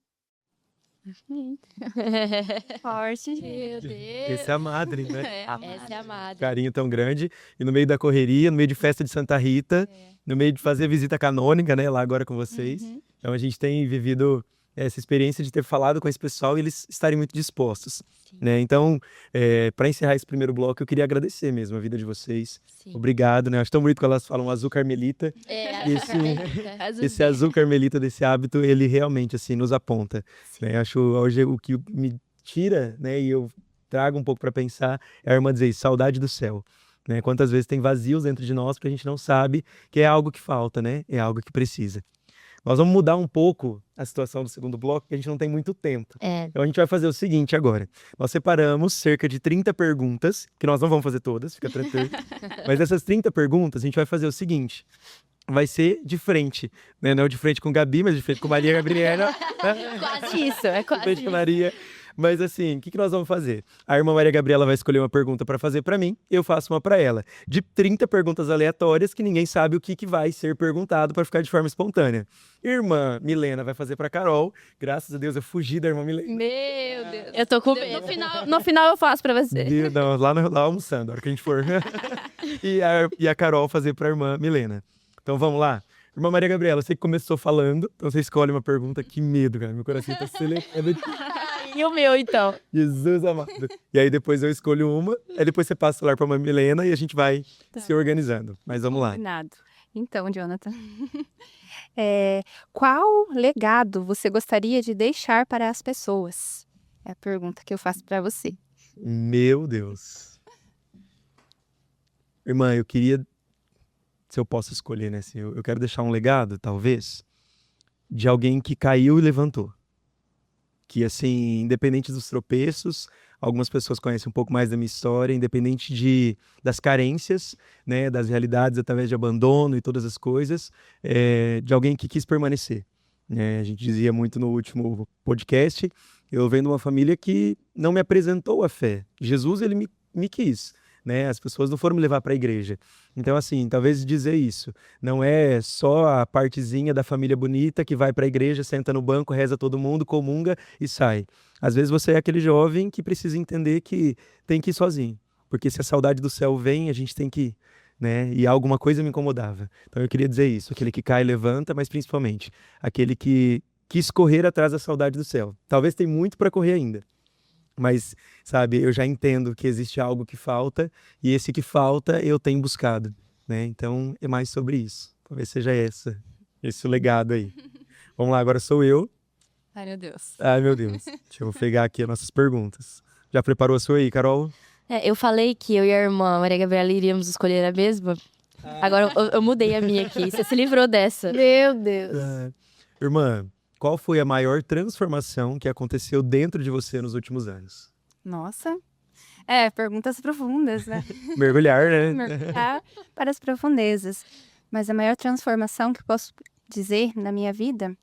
Forte. Meu Deus. Essa é a madre, né? Essa é a madre. Carinho tão grande. E no meio da correria, no meio de festa de Santa Rita, no meio de fazer visita canônica, né? Lá agora com vocês. Então a gente tem vivido essa experiência de ter falado com esse pessoal e eles estarem muito dispostos, né? Então, para encerrar esse primeiro bloco, eu queria agradecer mesmo a vida de vocês. Sim. Obrigado, né? Acho tão bonito que elas falam azul carmelita. Esse azul carmelita desse hábito, ele realmente, assim, nos aponta, né? Acho hoje o que me tira, né? E eu trago um pouco para pensar, é a irmã dizer isso, saudade do céu. Né? Quantas vezes tem vazios dentro de nós porque a gente não sabe que é algo que falta, né? É algo que precisa. Nós vamos mudar um pouco a situação do segundo bloco, porque a gente não tem muito tempo. Então a gente vai fazer o seguinte agora. Nós separamos cerca de 30 perguntas, que nós não vamos fazer todas, fica tranquilo. Mas essas 30 perguntas, a gente vai fazer o seguinte. Vai ser de frente, né? Não de frente com Gabi, mas de frente com Maria Gabriela. Quase isso, é quase De frente com isso. Maria. Mas assim, o que nós vamos fazer? A irmã Maria Gabriela vai escolher uma pergunta para fazer para mim, eu faço uma para ela. De 30 perguntas aleatórias que ninguém sabe o que vai ser perguntado para ficar de forma espontânea. Irmã Milena vai fazer para Carol. Graças a Deus eu fugi da irmã Milena. Meu Deus. Eu tô com medo. No final eu faço pra você. Não, lá almoçando, a hora que a gente for. e a Carol fazer para a irmã Milena. Então vamos lá. Irmã Maria Gabriela, você que começou falando, então você escolhe uma pergunta. Que medo, cara. Meu coração tá acelerando. E o meu, então? Jesus amado. E aí depois eu escolho uma, aí depois você passa o celular pra uma Milena e a gente vai se organizando. Mas vamos lá. Combinado. Então, Jonathan, qual legado você gostaria de deixar para as pessoas? É a pergunta que eu faço para você. Meu Deus. Irmã, eu queria, se eu posso escolher, né? Assim, eu quero deixar um legado, talvez, de alguém que caiu e levantou. Que, assim, independente dos tropeços, algumas pessoas conhecem um pouco mais da minha história, independente das carências, né, das realidades através de abandono e todas as coisas, de alguém que quis permanecer. A gente dizia muito no último podcast, eu venho de uma família que não me apresentou a fé. Jesus, ele me quis. Né? As pessoas não foram me levar para a igreja. Então, assim, talvez dizer isso. Não é só a partezinha da família bonita que vai para a igreja, senta no banco, reza todo mundo, comunga e sai. Às vezes você é aquele jovem que precisa entender que tem que ir sozinho. Porque se a saudade do céu vem, a gente tem que ir. Né? E alguma coisa me incomodava. Então eu queria dizer isso. Aquele que cai e levanta, mas principalmente aquele que quis correr atrás da saudade do céu. Talvez tem muito para correr ainda. Mas, sabe, eu já entendo que existe algo que falta, e esse que falta eu tenho buscado, né? Então, é mais sobre isso. Talvez seja esse o legado aí. Vamos lá, agora sou eu. Ai, meu Deus. Ai, meu Deus. Deixa eu pegar aqui as nossas perguntas. Já preparou a sua aí, Carol? Eu falei que eu e a irmã Maria Gabriela iríamos escolher a mesma. Agora eu mudei a minha aqui. Você se livrou dessa. Meu Deus. Irmã, qual foi a maior transformação que aconteceu dentro de você nos últimos anos? Nossa. Perguntas profundas, né? Mergulhar, né? Mergulhar para as profundezas. Mas a maior transformação que eu posso dizer na minha vida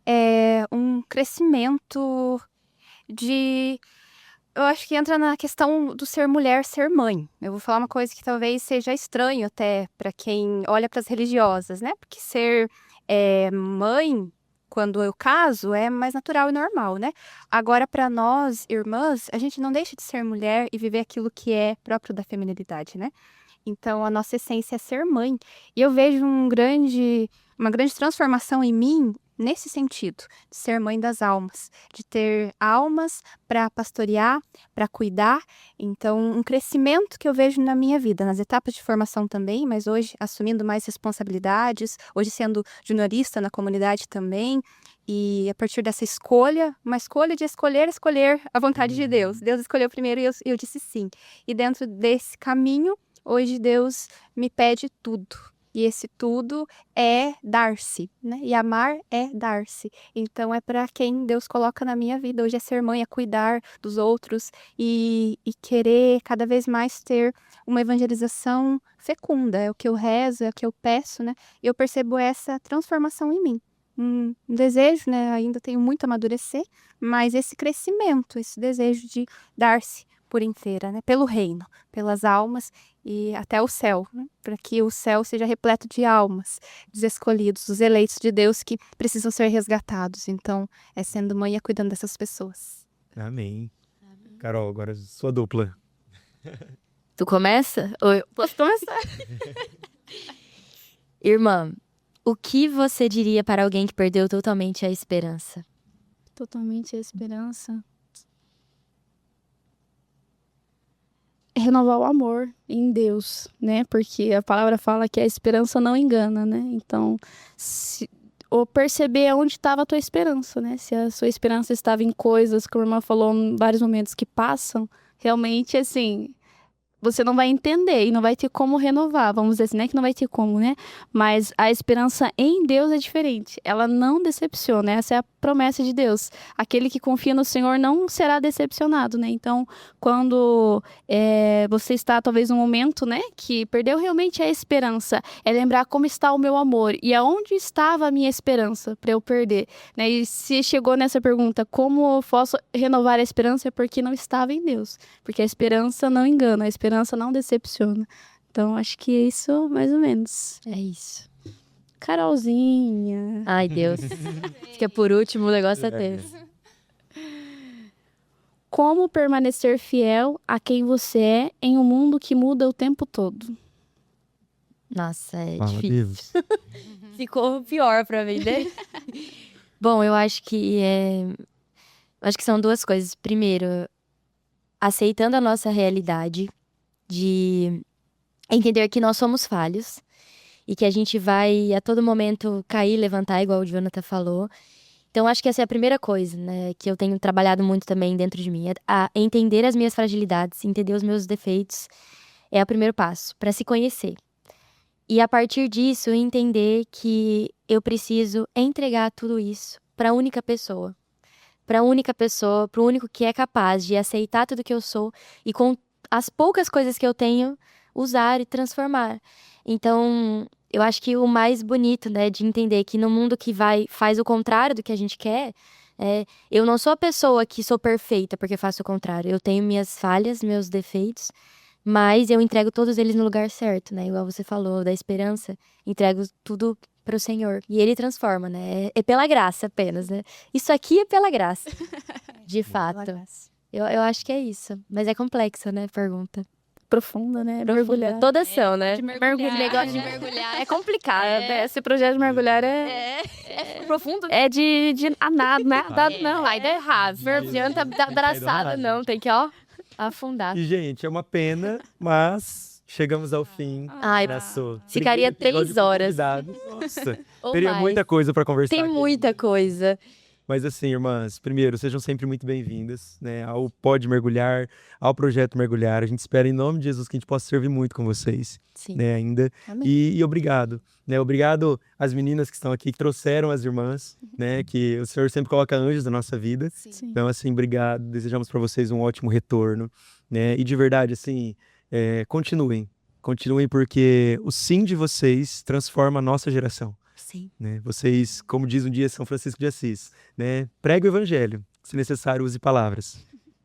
é um crescimento de... Eu acho que entra na questão do ser mulher, ser mãe. Eu vou falar uma coisa que talvez seja estranho até para quem olha para as religiosas, né? Porque ser mãe, quando eu caso, é mais natural e normal, né? Agora, para nós, irmãs, a gente não deixa de ser mulher e viver aquilo que é próprio da feminilidade, né? Então, a nossa essência é ser mãe. E eu vejo uma grande transformação em mim nesse sentido, de ser mãe das almas, de ter almas para pastorear, para cuidar. Então, um crescimento que eu vejo na minha vida, nas etapas de formação também, mas hoje assumindo mais responsabilidades, hoje sendo juniorista na comunidade também. E a partir dessa escolha, uma escolha de escolher a vontade de Deus. Deus escolheu primeiro e eu disse sim. E dentro desse caminho, hoje Deus me pede tudo. E esse tudo é dar-se, né? E amar é dar-se. Então é para quem Deus coloca na minha vida. Hoje é ser mãe, é cuidar dos outros e querer cada vez mais ter uma evangelização fecunda. É o que eu rezo, é o que eu peço, né? E eu percebo essa transformação em mim. Um desejo, né? Ainda tenho muito a amadurecer, mas esse crescimento, esse desejo de dar-se por inteira, né? Pelo reino, pelas almas e até o céu, né? Para que o céu seja repleto de almas, dos escolhidos, dos eleitos de Deus que precisam ser resgatados. Então, é sendo mãe e é cuidando dessas pessoas. Amém. Carol, agora sua dupla. Tu começa? Ou eu posso começar? Irmã, o que você diria para alguém que perdeu totalmente a esperança? Totalmente a esperança. Renovar o amor em Deus, né? Porque a palavra fala que a esperança não engana, né? Então, ou perceber onde estava a tua esperança, né? Se a sua esperança estava em coisas, como a irmã falou, em vários momentos que passam, realmente, assim, você não vai entender e não vai ter como renovar, vamos dizer assim, não é que não vai ter como, né? Mas a esperança em Deus é diferente, ela não decepciona, essa é a promessa de Deus. Aquele que confia no Senhor não será decepcionado, né? Então, quando você está talvez num momento, né, que perdeu realmente a esperança, é lembrar como está o meu amor e aonde estava a minha esperança para eu perder, né? E se chegou nessa pergunta, como eu posso renovar a esperança, é porque não estava em Deus, porque a esperança não engana, a esperança não decepciona. Então, acho que é isso, mais ou menos. É isso. Carolzinha. Ai, Deus. Fica por último, o negócio é tenso. Como permanecer fiel a quem você é em um mundo que muda o tempo todo? Nossa, é Fala, difícil. Deus. Ficou pior pra mim, né? Bom, eu acho que são duas coisas. Primeiro, aceitando a nossa realidade de entender que nós somos falhos e que a gente vai a todo momento cair, levantar, igual o Jonathan falou. Então, acho que essa é a primeira coisa, né, que eu tenho trabalhado muito também dentro de mim, a entender as minhas fragilidades, entender os meus defeitos, é o primeiro passo, para se conhecer. E a partir disso, entender que eu preciso entregar tudo isso para a única pessoa. Para o único que é capaz de aceitar tudo que eu sou e com as poucas coisas que eu tenho, usar e transformar. Então, eu acho que o mais bonito, né, de entender que no mundo que faz o contrário do que a gente quer, eu não sou a pessoa que sou perfeita porque faço o contrário. Eu tenho minhas falhas, meus defeitos, mas eu entrego todos eles no lugar certo, né? Igual você falou, da esperança, entrego tudo para o Senhor. E Ele transforma, né? É pela graça apenas, né? Isso aqui é pela graça, de fato. Eu acho que é isso. Mas é complexo, né? Pergunta. Profunda, né? Profunda. Todas são, né? De mergulhar. O negócio de mergulhar é complicado, né? Esse projeto de mergulhar é profundo. É de a nada, né? Não. Vai dar errado. Não adianta dar braçada, não. Tem que, ó, afundar. E, gente, é uma pena, mas chegamos ao fim. Ai, Nossa, ficaria 3 horas. Nossa, Ou teria mais. muita coisa para conversar. Tem muita coisa. Mas assim, irmãs, primeiro, sejam sempre muito bem-vindas, né, ao Pode Mergulhar, ao Projeto Mergulhar. A gente espera, em nome de Jesus, que a gente possa servir muito com vocês, Sim. né, ainda. Amém. E obrigado, né, obrigado às meninas que estão aqui, que trouxeram as irmãs, né, que o Senhor sempre coloca anjos na nossa vida. Sim. Então, assim, obrigado. Desejamos para vocês um ótimo retorno, né, e de verdade, assim, continuem, porque o sim de vocês transforma a nossa geração. Sim. Né? Vocês, como diz um dia São Francisco de Assis, né? Pregue o evangelho, se necessário use palavras.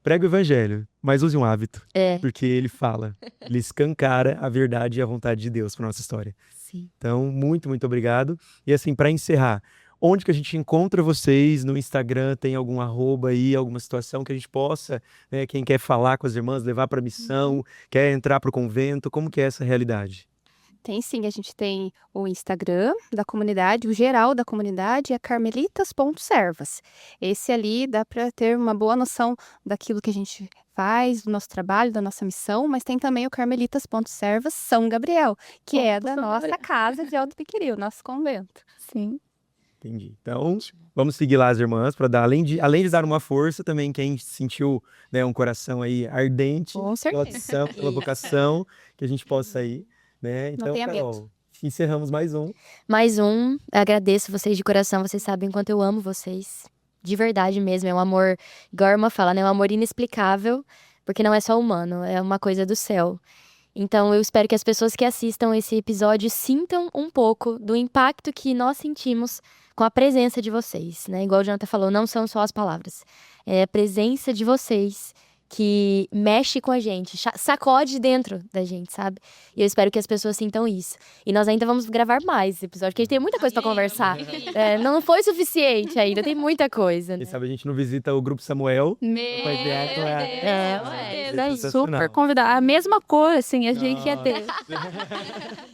Pregue o evangelho, mas use um hábito, porque ele fala, ele escancara a verdade e a vontade de Deus para nossa história. Sim. Então, muito, muito obrigado. E assim, para encerrar, onde que a gente encontra vocês? No Instagram tem algum arroba aí, alguma situação que a gente possa, né, quem quer falar com as irmãs, levar para a missão, quer entrar para o convento, como que é essa realidade? Tem sim, a gente tem o Instagram da comunidade, o geral da comunidade é carmelitas.servas. Esse ali dá para ter uma boa noção daquilo que a gente faz, do nosso trabalho, da nossa missão, mas tem também o carmelitas.servas São Gabriel, que é da nossa casa de Alto Piquiri, o nosso convento. Sim. Entendi. Então, vamos seguir lá as irmãs para dar, além de dar uma força, também quem sentiu, né, um coração aí ardente Com pela certeza. missão, pela vocação, que a gente possa ir, né? Então, tenha medo. Carol, encerramos mais um. Mais um, agradeço vocês de coração, vocês sabem quanto eu amo vocês. De verdade mesmo, é um amor, igual a irmã fala, né? Um amor inexplicável, porque não é só humano, é uma coisa do céu. Então eu espero que as pessoas que assistam esse episódio sintam um pouco do impacto que nós sentimos com a presença de vocês, né? Igual o Jonathan falou, não são só as palavras, é a presença de vocês que mexe com a gente, sacode dentro da gente, sabe? E eu espero que as pessoas sintam isso. E nós ainda vamos gravar mais esse episódio, porque a gente tem muita coisa pra conversar. Não foi suficiente ainda, tem muita coisa, né? Quem sabe a gente não visita o Grupo Samuel. Super convidar. A mesma cor, assim, a gente ia ter.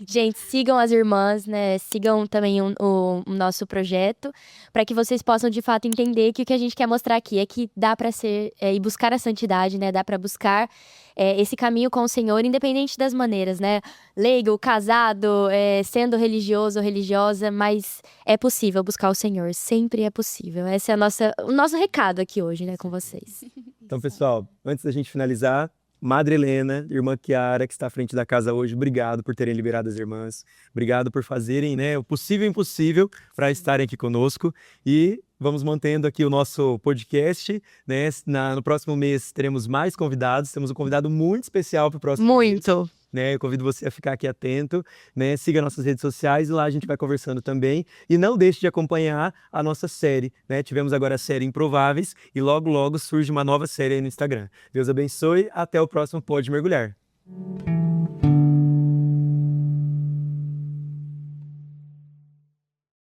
Gente, sigam as irmãs, né? Sigam também o nosso projeto, para que vocês possam, de fato, entender que o que a gente quer mostrar aqui é que dá para ser e buscar a santidade, né? Dá para buscar esse caminho com o Senhor, independente das maneiras, né? Leigo, casado, sendo religioso ou religiosa, mas é possível buscar o Senhor, sempre é possível. Esse é o nosso recado aqui hoje, né, com vocês. Então, pessoal, antes da gente finalizar, Madre Helena, irmã Chiara, que está à frente da casa hoje, obrigado por terem liberado as irmãs, obrigado por fazerem, né, o possível e impossível para estarem aqui conosco e vamos mantendo aqui o nosso podcast, né, no próximo mês teremos mais convidados, temos um convidado muito especial para o próximo mês. Né, eu convido você a ficar aqui atento, né, siga nossas redes sociais e lá a gente vai conversando também. E não deixe de acompanhar a nossa série, né? Tivemos agora a série Improváveis e logo, logo surge uma nova série aí no Instagram. Deus abençoe, até o próximo Pode Mergulhar.